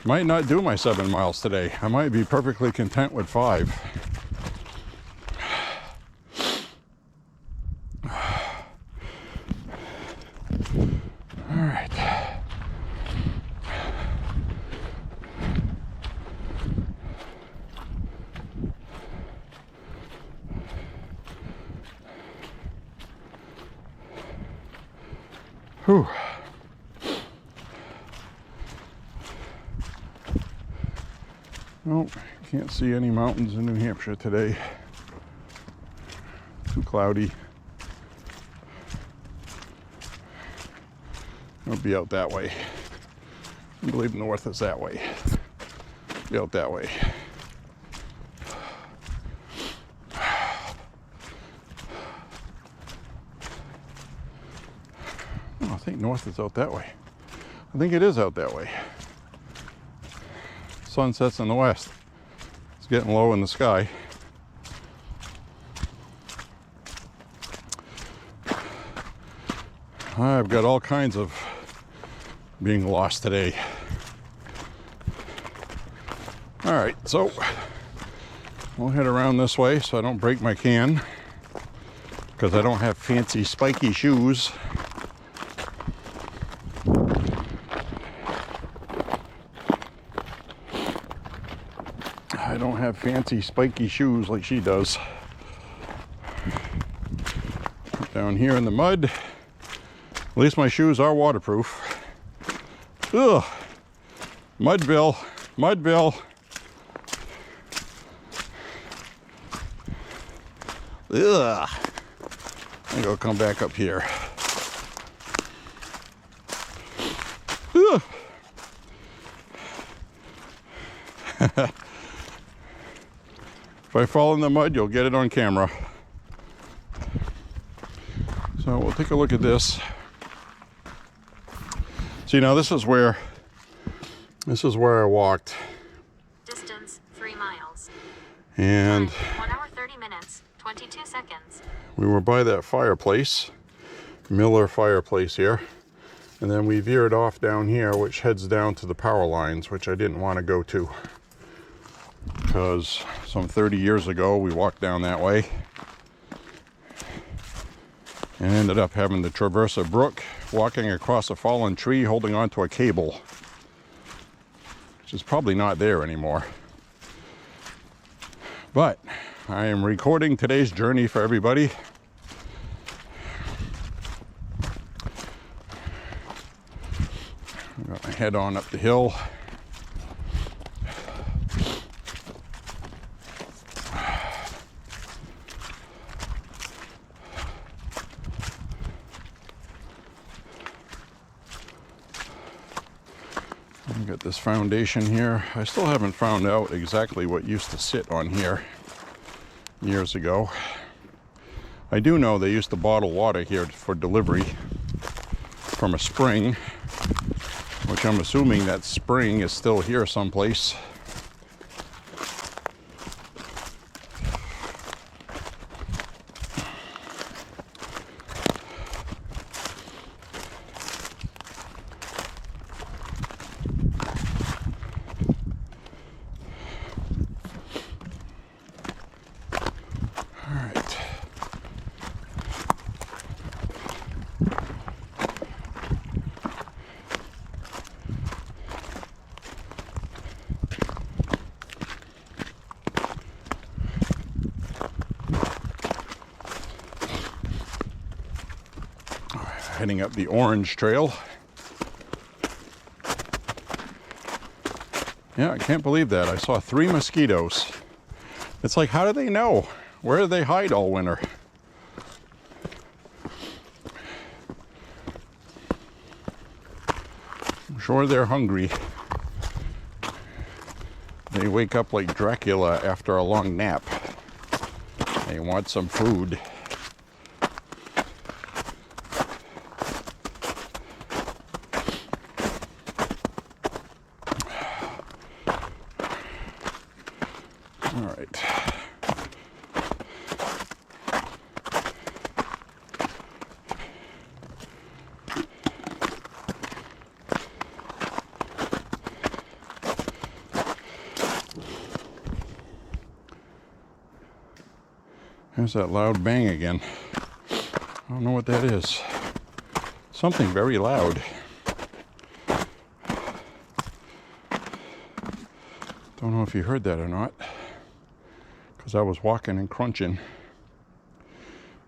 Might not do my 7 miles today. I might be perfectly content with 5. All right. Whew. Nope, can't see any mountains in New Hampshire today. Too cloudy. It'll be out that way. I believe north is that way. Be out that way. I think north is out that way. I think it is out that way. Sun sets in the west. It's getting low in the sky. I've got all kinds of being lost today. All right, so we'll head around this way so I don't break my can, because I don't have fancy spiky shoes. I don't have fancy spiky shoes like she does. Down here in the mud. At least my shoes are waterproof. Ugh. Mudville. Mudville. Ugh. I think I'll come back up here. Ugh. If I fall in the mud, you'll get it on camera. So we'll take a look at this. See, now this is where I walked. Distance 3 miles. And 1 hour 30 minutes, 22 seconds. we were by that fireplace, Miller fireplace here. And then we veered off down here, which heads down to the power lines, which I didn't want to go to, because some 30 years ago we walked down that way and ended up having to traverse a brook, walking across a fallen tree, holding onto a cable, which is probably not there anymore. But I am recording today's journey for everybody. I got my head on up the hill. I got this foundation here. I still haven't found out exactly what used to sit on here years ago. I do know they used to bottle water here for delivery from a spring, which I'm assuming that spring is still here someplace. Heading up the orange trail. Yeah, I can't believe that. I saw 3 mosquitoes. It's like, how do they know? Where do they hide all winter? I'm sure they're hungry. They wake up like Dracula after a long nap. They want some food. All right. There's that loud bang again. I don't know what that is. Something very loud. Don't know if you heard that or not, because I was walking and crunching,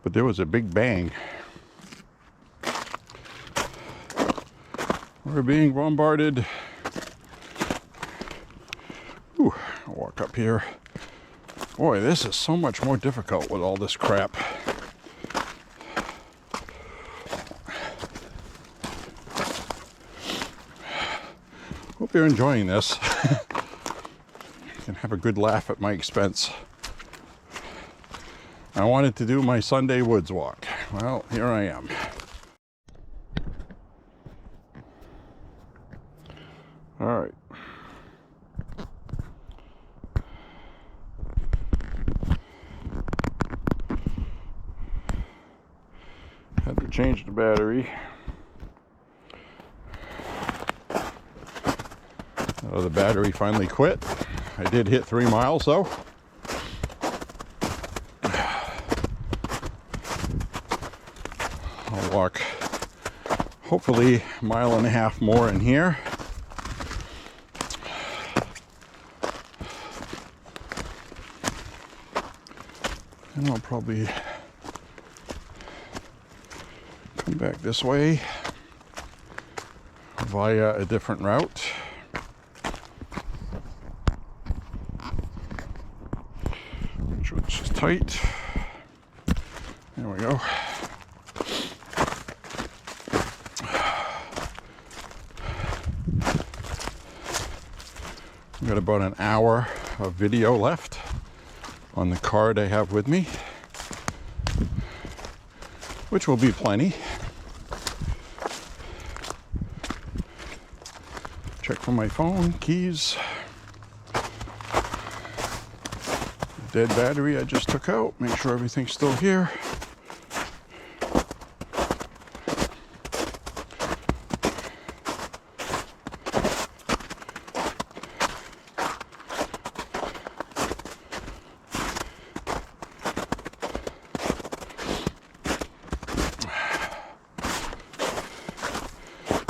but there was a big bang. We're being bombarded. Ooh, I'll walk up here. Boy, this is so much more difficult with all this crap. Hope you're enjoying this. You can have a good laugh at my expense. I wanted to do my Sunday woods walk. Well, here I am. All right. Had to change the battery. The battery finally quit. I did hit 3 miles though. I'll walk hopefully a mile and a half more in here. And I'll probably come back this way via a different route. Which is tight. There we go. I've got about an hour of video left on the card I have with me, which will be plenty. Check for my phone, keys, dead battery I just took out, make sure everything's still here.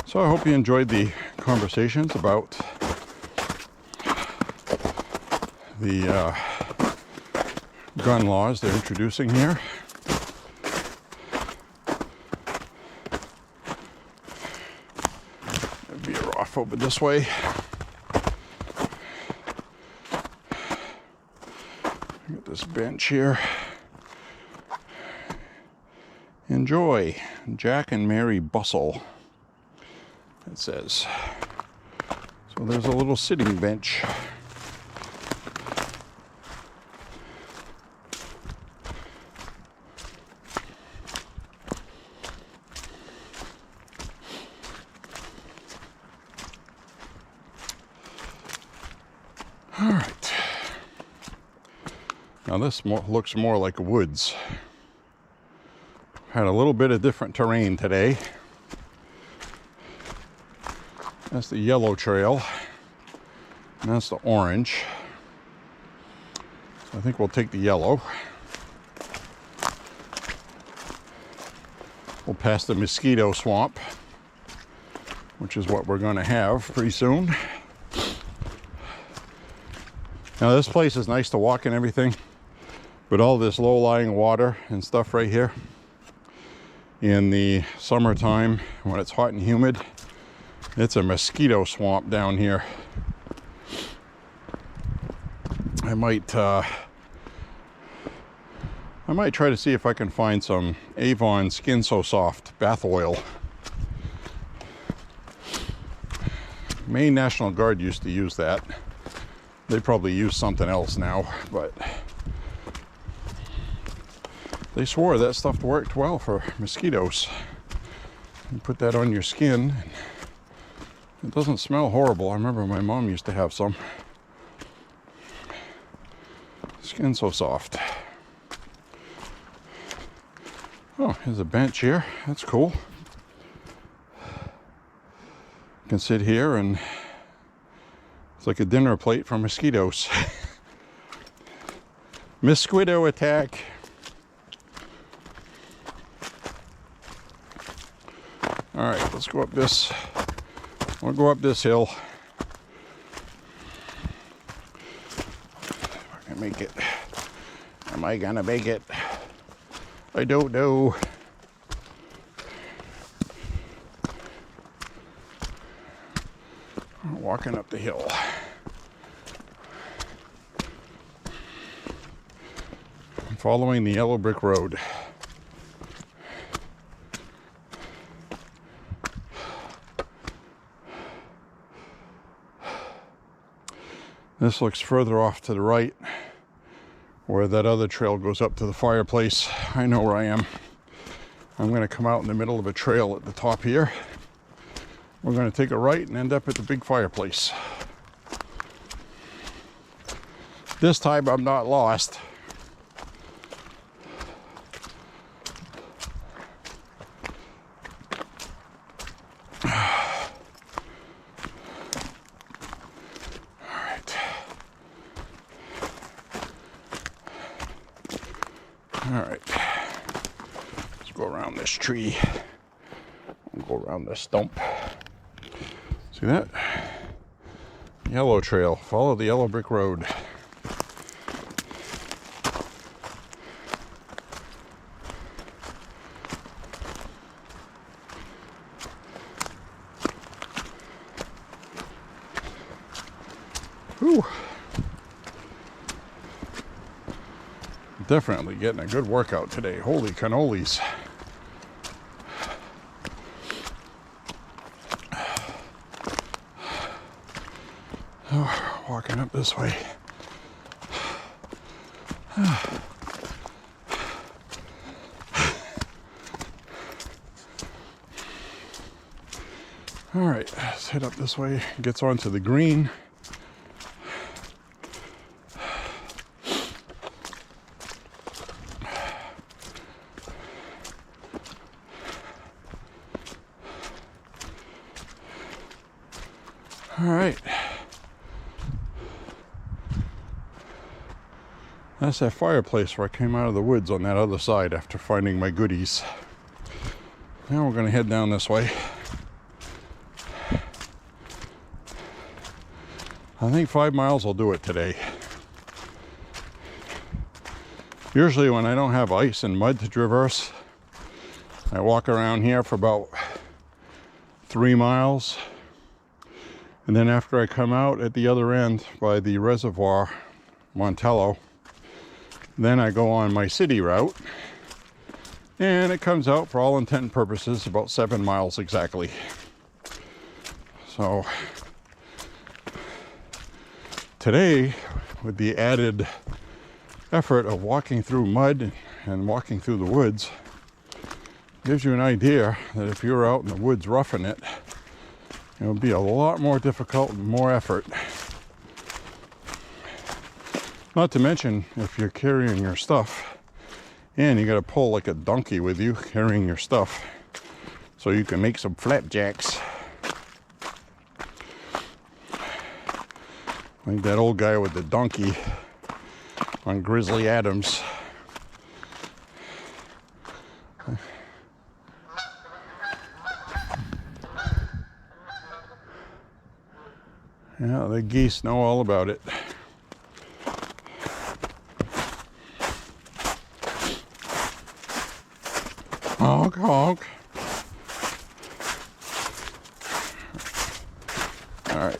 So I hope you enjoyed the conversations about the gun laws they're introducing here. Veer off over this way. Got this bench here. Enjoy, Jack and Mary Bustle. It says. So there's a little sitting bench. All right. Now this looks more like woods. Had a little bit of different terrain today. That's the yellow trail, and that's the orange. So I think we'll take the yellow. We'll pass the mosquito swamp, which is what we're going to have pretty soon. Now this place is nice to walk and everything, but all this low-lying water and stuff right here, in the summertime when it's hot and humid, it's a mosquito swamp down here. I might try to see if I can find some Avon Skin So Soft bath oil. Maine National Guard used to use that. They probably use something else now, but they swore that stuff worked well for mosquitoes. You put that on your skin. It doesn't smell horrible. I remember my mom used to have some. Skin so soft. Oh, here's a bench here. That's cool. You can sit here and it's like a dinner plate for mosquitoes. Mosquito attack. All right, let's go up this. We'll go up this hill. If I can make it. Am I gonna make it? I don't know. Walking up the hill. I'm following the yellow brick road. This looks further off to the right, where that other trail goes up to the fireplace. I know where I am. I'm going to come out in the middle of a trail at the top here. We're going to take a right and end up at the big fireplace. This time I'm not lost. go around this tree. We'll go around this stump. See that? Yellow trail. Follow the yellow brick road. Whew. Definitely getting a good workout today. Holy cannolis. Oh, walking up this way. All right, let's head up this way. Gets onto the green. All right. That's that fireplace where I came out of the woods on that other side after finding my goodies. Now we're going to head down this way. I think 5 miles will do it today. Usually when I don't have ice and mud to traverse, I walk around here for about 3 miles. And then after I come out at the other end by the reservoir, Montello, then I go on my city route. And it comes out, for all intent and purposes, about 7 miles exactly. So today, with the added effort of walking through mud and walking through the woods, gives you an idea that if you're out in the woods roughing it, it would be a lot more difficult and more effort. Not to mention, if you're carrying your stuff, and you got to pull like a donkey with you, carrying your stuff, so you can make some flapjacks. Like that old guy with the donkey on Grizzly Adams. Yeah, the geese know all about it. Honk, honk. All right.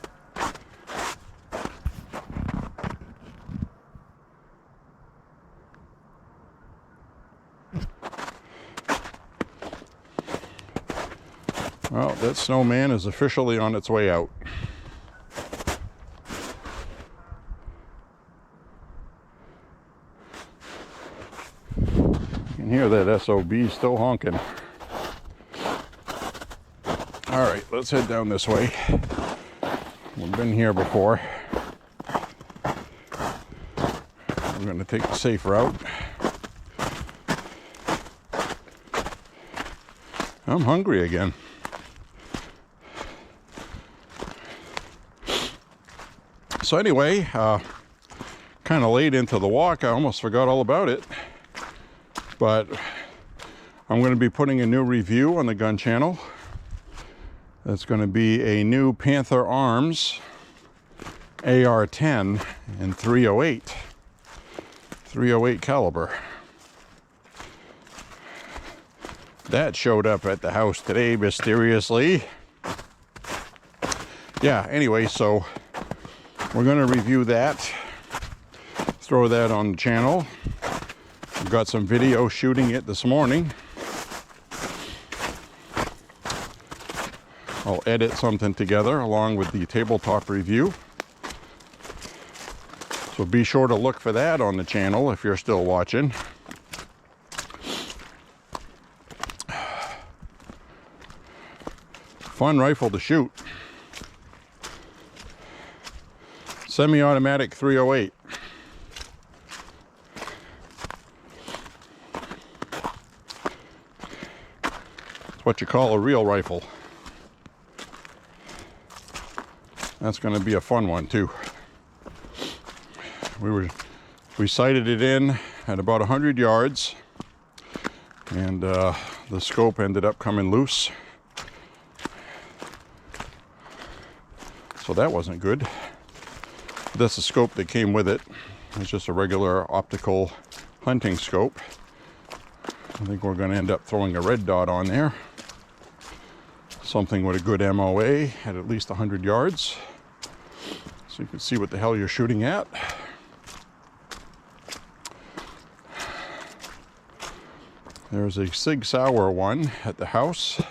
Well, that snowman is officially on its way out. You can hear that SOB still honking. All right, let's head down this way. We've been here before. I'm going to take the safe route. I'm hungry again. So anyway, kind of late into the walk, I almost forgot all about it. But I'm going to be putting a new review on the gun channel. That's going to be a new Panther Arms AR-10 in 308 caliber. That showed up at the house today mysteriously. Yeah, anyway, so we're going to review that, throw that on the channel. I've got some video shooting it this morning. I'll edit something together along with the tabletop review. So be sure to look for that on the channel if you're still watching. Fun rifle to shoot. Semi-automatic 308. It's what you call a real rifle. That's going to be a fun one too. We sighted it in at about 100 yards, and the scope ended up coming loose. So that wasn't good. That's the scope that came with it. It's just a regular optical hunting scope. I think we're going to end up throwing a red dot on there. Something with a good MOA at least 100 yards. So you can see what the hell you're shooting at. There's a Sig Sauer one at the house.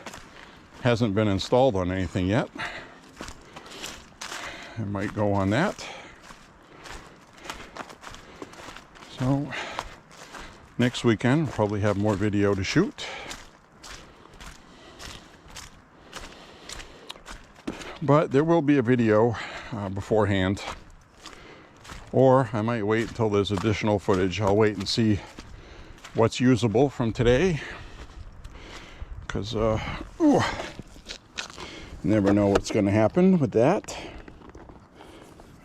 Hasn't been installed on anything yet. It might go on that. So next weekend we'll probably have more video to shoot. But there will be a video beforehand. Or I might wait until there's additional footage. I'll wait and see what's usable from today. Because you never know what's going to happen with that.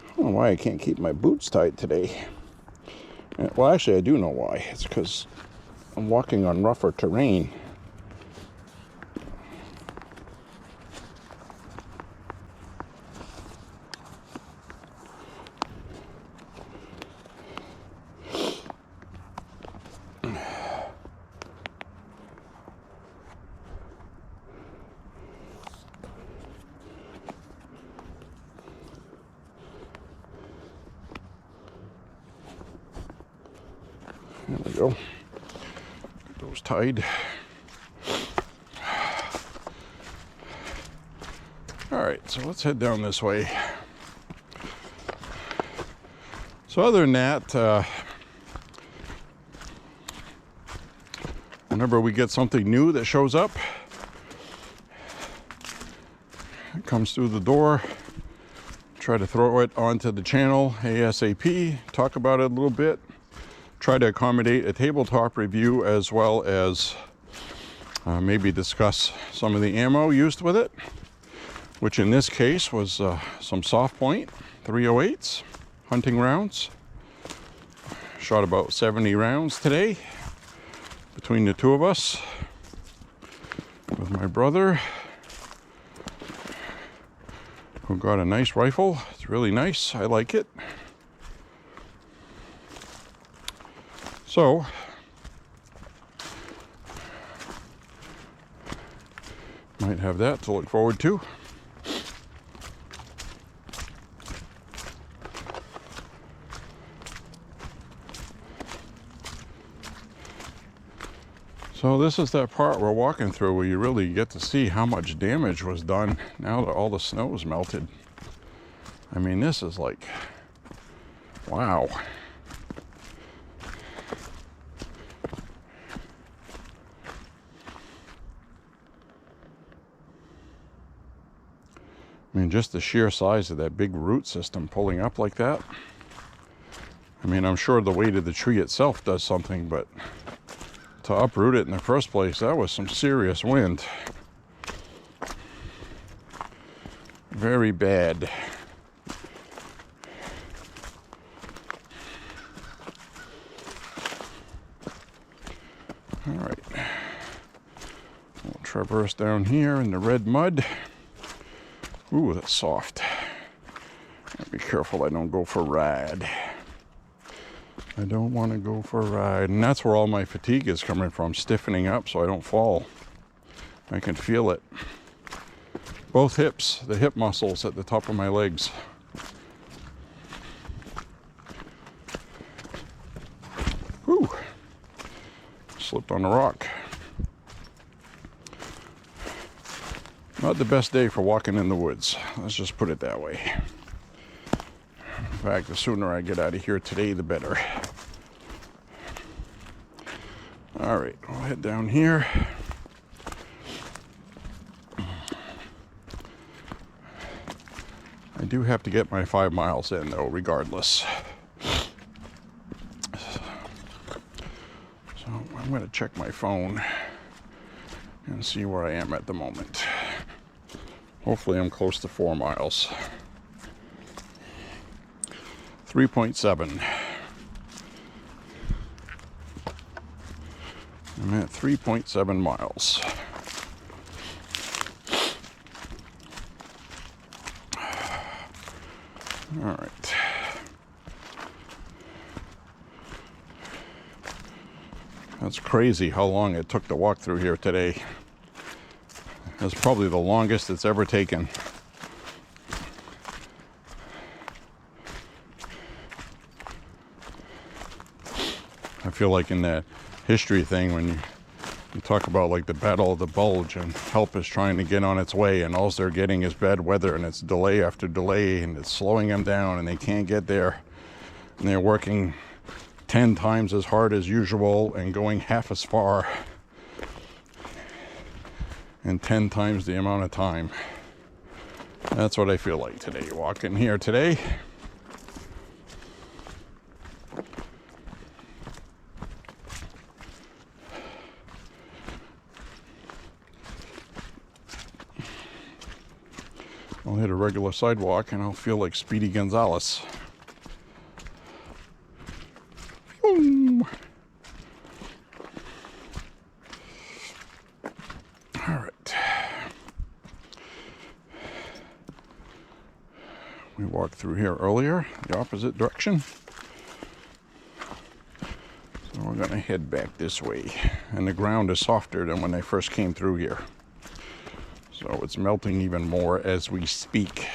I don't know why I can't keep my boots tight today. Well, actually, I do know why. It's because I'm walking on rougher terrain. There we go. Get those tied. All right, so let's head down this way. So other than that, whenever we get something new that shows up, it comes through the door, try to throw it onto the channel ASAP, talk about it a little bit. Try to accommodate a tabletop review as well as maybe discuss some of the ammo used with it, which in this case was some soft point 308s, hunting rounds. Shot about 70 rounds today between the two of us with my brother, who got a nice rifle. It's really nice. I like it. So, might have that to look forward to. So this is that part we're walking through where you really get to see how much damage was done now that all the snow is melted. I mean, this is like, wow. I mean, just the sheer size of that big root system pulling up like that. I mean, I'm sure the weight of the tree itself does something, but to uproot it in the first place, that was some serious wind. Very bad. All right. We'll traverse down here in the red mud. Ooh, that's soft. Be careful I don't go for a ride. I don't want to go for a ride. And that's where all my fatigue is coming from, stiffening up so I don't fall. I can feel it. Both hips, the hip muscles at the top of my legs. Whew. Slipped on a rock. Not the best day for walking in the woods. Let's just put it that way. In fact, the sooner I get out of here today, the better. All right, we'll head down here. I do have to get my 5 miles in, though, regardless. So I'm going to check my phone and see where I am at the moment. Hopefully I'm close to 4 miles. 3.7. I'm at 3.7 miles. All right. That's crazy how long it took to walk through here today. That's probably the longest it's ever taken. I feel like in that history thing when you talk about like the Battle of the Bulge and help is trying to get on its way and all they're getting is bad weather and it's delay after delay and it's slowing them down and they can't get there and they're working 10 times as hard as usual and going half as far in 10 times the amount of time. That's what I feel like today, walking here today. I'll hit a regular sidewalk and I'll feel like Speedy Gonzales. All right. We walked through here earlier, the opposite direction. So we're gonna head back this way. And the ground is softer than when I first came through here. So it's melting even more as we speak.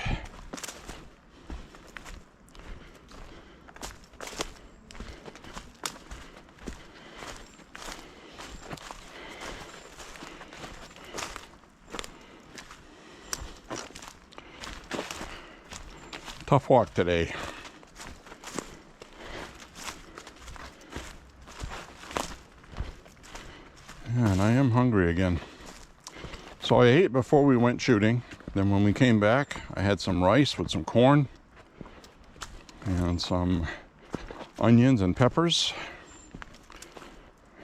Tough walk today. And I am hungry again. So I ate before we went shooting. Then when we came back, I had some rice with some corn and some onions and peppers.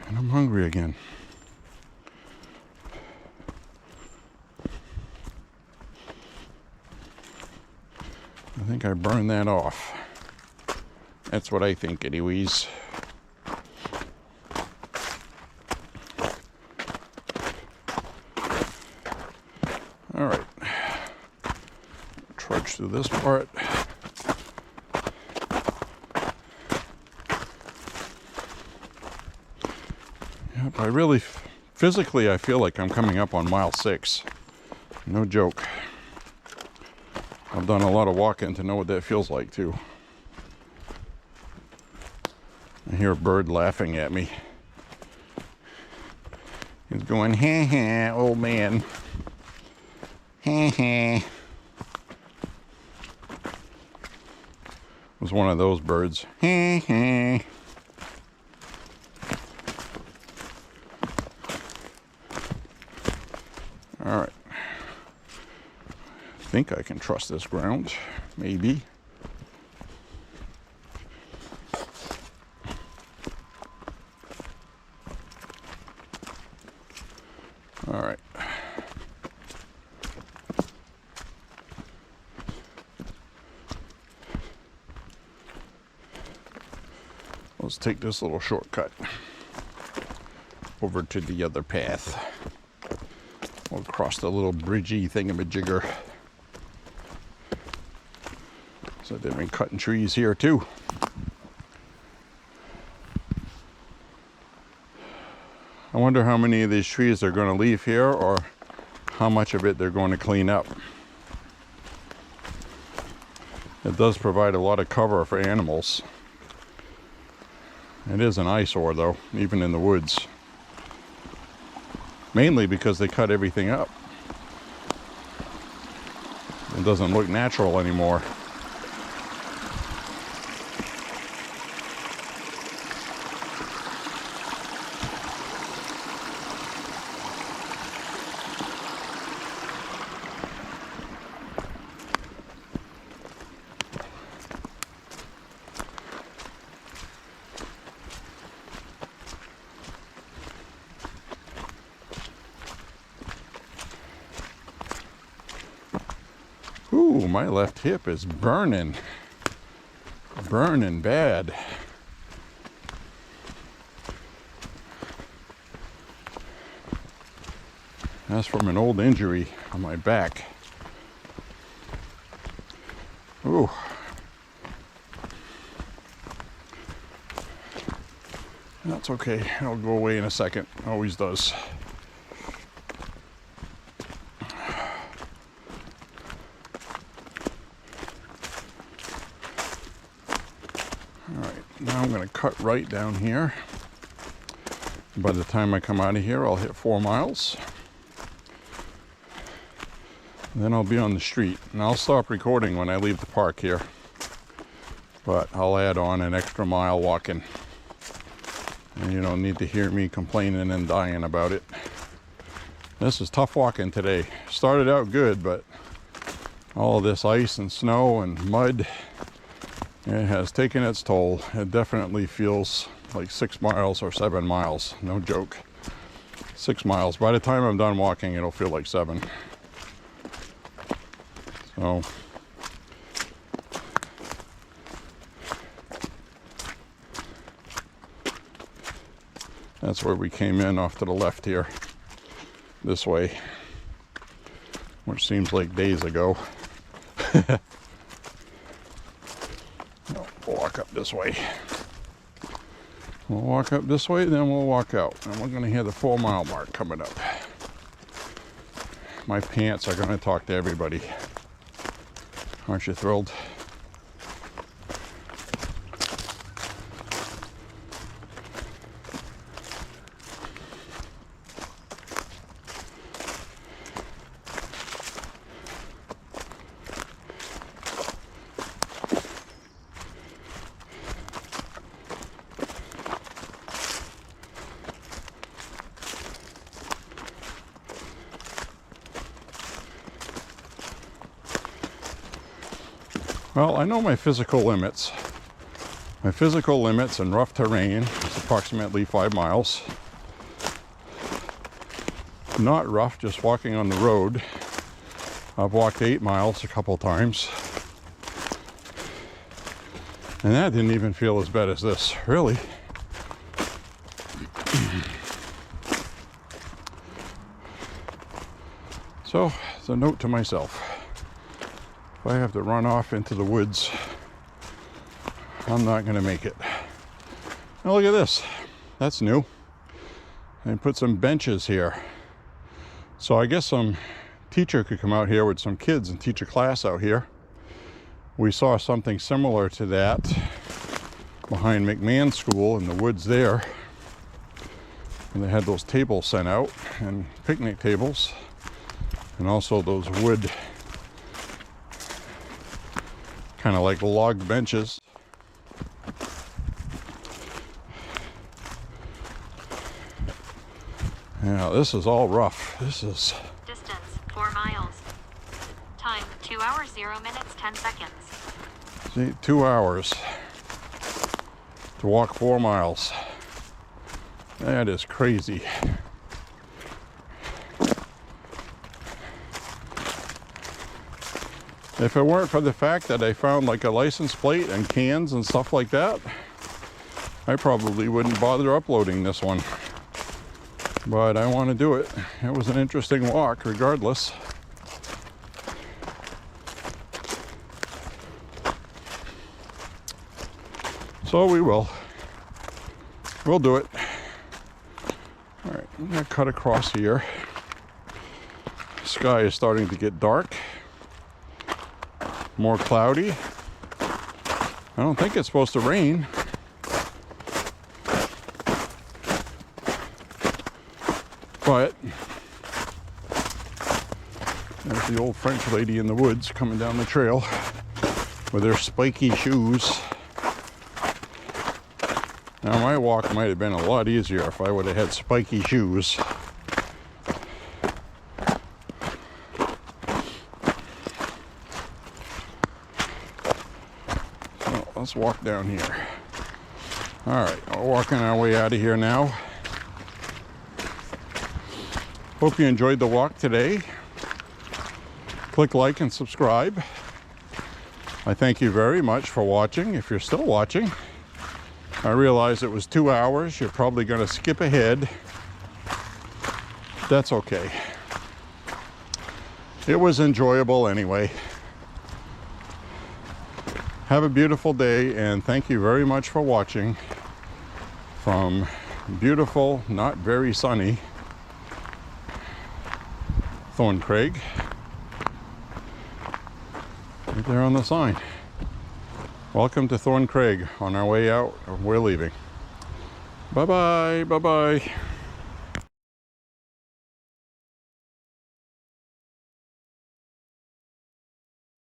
And I'm hungry again. I think I burned that off. That's what I think anyways. All right, trudge through this part. Yep, I really, physically, I feel like I'm coming up on mile 6. No joke. I've done a lot of walking to know what that feels like too. I hear a bird laughing at me. He's going, ha ha, old man. It was one of those birds. All right. I think I can trust this ground. Maybe. All right. Let's take this little shortcut over to the other path. We'll cross the little bridgey thingamajigger. So they've been cutting trees here too. I wonder how many of these trees they're going to leave here or how much of it they're going to clean up. It does provide a lot of cover for animals. It is an eyesore though, even in the woods. Mainly because they cut everything up. It doesn't look natural anymore. Ooh, my left hip is burning. Burning bad. That's from an old injury on my back. Ooh. That's okay. It'll go away in a second. Always does. Alright, now I'm going to cut right down here. By the time I come out of here, I'll hit 4 miles. And then I'll be on the street. And I'll stop recording when I leave the park here. But I'll add on an extra mile walking. And you don't need to hear me complaining and dying about it. This is tough walking today. Started out good, but all of this ice and snow and mud, it has taken its toll. It definitely feels like 6 miles or 7 miles. No joke. 6 miles. By the time I'm done walking, it'll feel like 7. So that's where we came in off to the left here, this way, which seems like days ago. No, we'll walk up this way. We'll walk up this way, then we'll walk out. And we're going to hit the 4 mile mark coming up. My pants are going to talk to everybody. Aren't you thrilled? Well, I know my physical limits. My physical limits in rough terrain is approximately 5 miles. Not rough, just walking on the road. I've walked 8 miles a couple times. And that didn't even feel as bad as this, really. So, it's a note to myself. If I have to run off into the woods, I'm not going to make it. Now look at this. That's new. They put some benches here. So I guess some teacher could come out here with some kids and teach a class out here. We saw something similar to that behind McMahon School in the woods there. And they had those tables sent out, and picnic tables, and also those wood kind of like log benches. Yeah, this is all rough. This is... Distance, 4 miles. Time, 2 hours, 0 minutes, 10 seconds. See, 2 hours to walk 4 miles. That is crazy. If it weren't for the fact that I found like a license plate and cans and stuff like that, I probably wouldn't bother uploading this one. But I want to do it. It was an interesting walk regardless. So we will. We'll do it. All right, I'm going to cut across here. The sky is starting to get dark. More cloudy. I don't think it's supposed to rain. But there's the old French lady in the woods coming down the trail with her spiky shoes. Now my walk might have been a lot easier if I would have had spiky shoes. So let's walk down here. All right, we're walking our way out of here now. Hope you enjoyed the walk today. Click like and subscribe. I thank you very much for watching. If you're still watching, I realize it was 2 hours. You're probably going to skip ahead. That's okay. it was enjoyable anyway. Have a beautiful day, and thank you very much for watching from beautiful, not very sunny Thorncraig. Right there on the sign. Welcome to Thorncraig. On our way out, we're leaving. Bye-bye, bye-bye.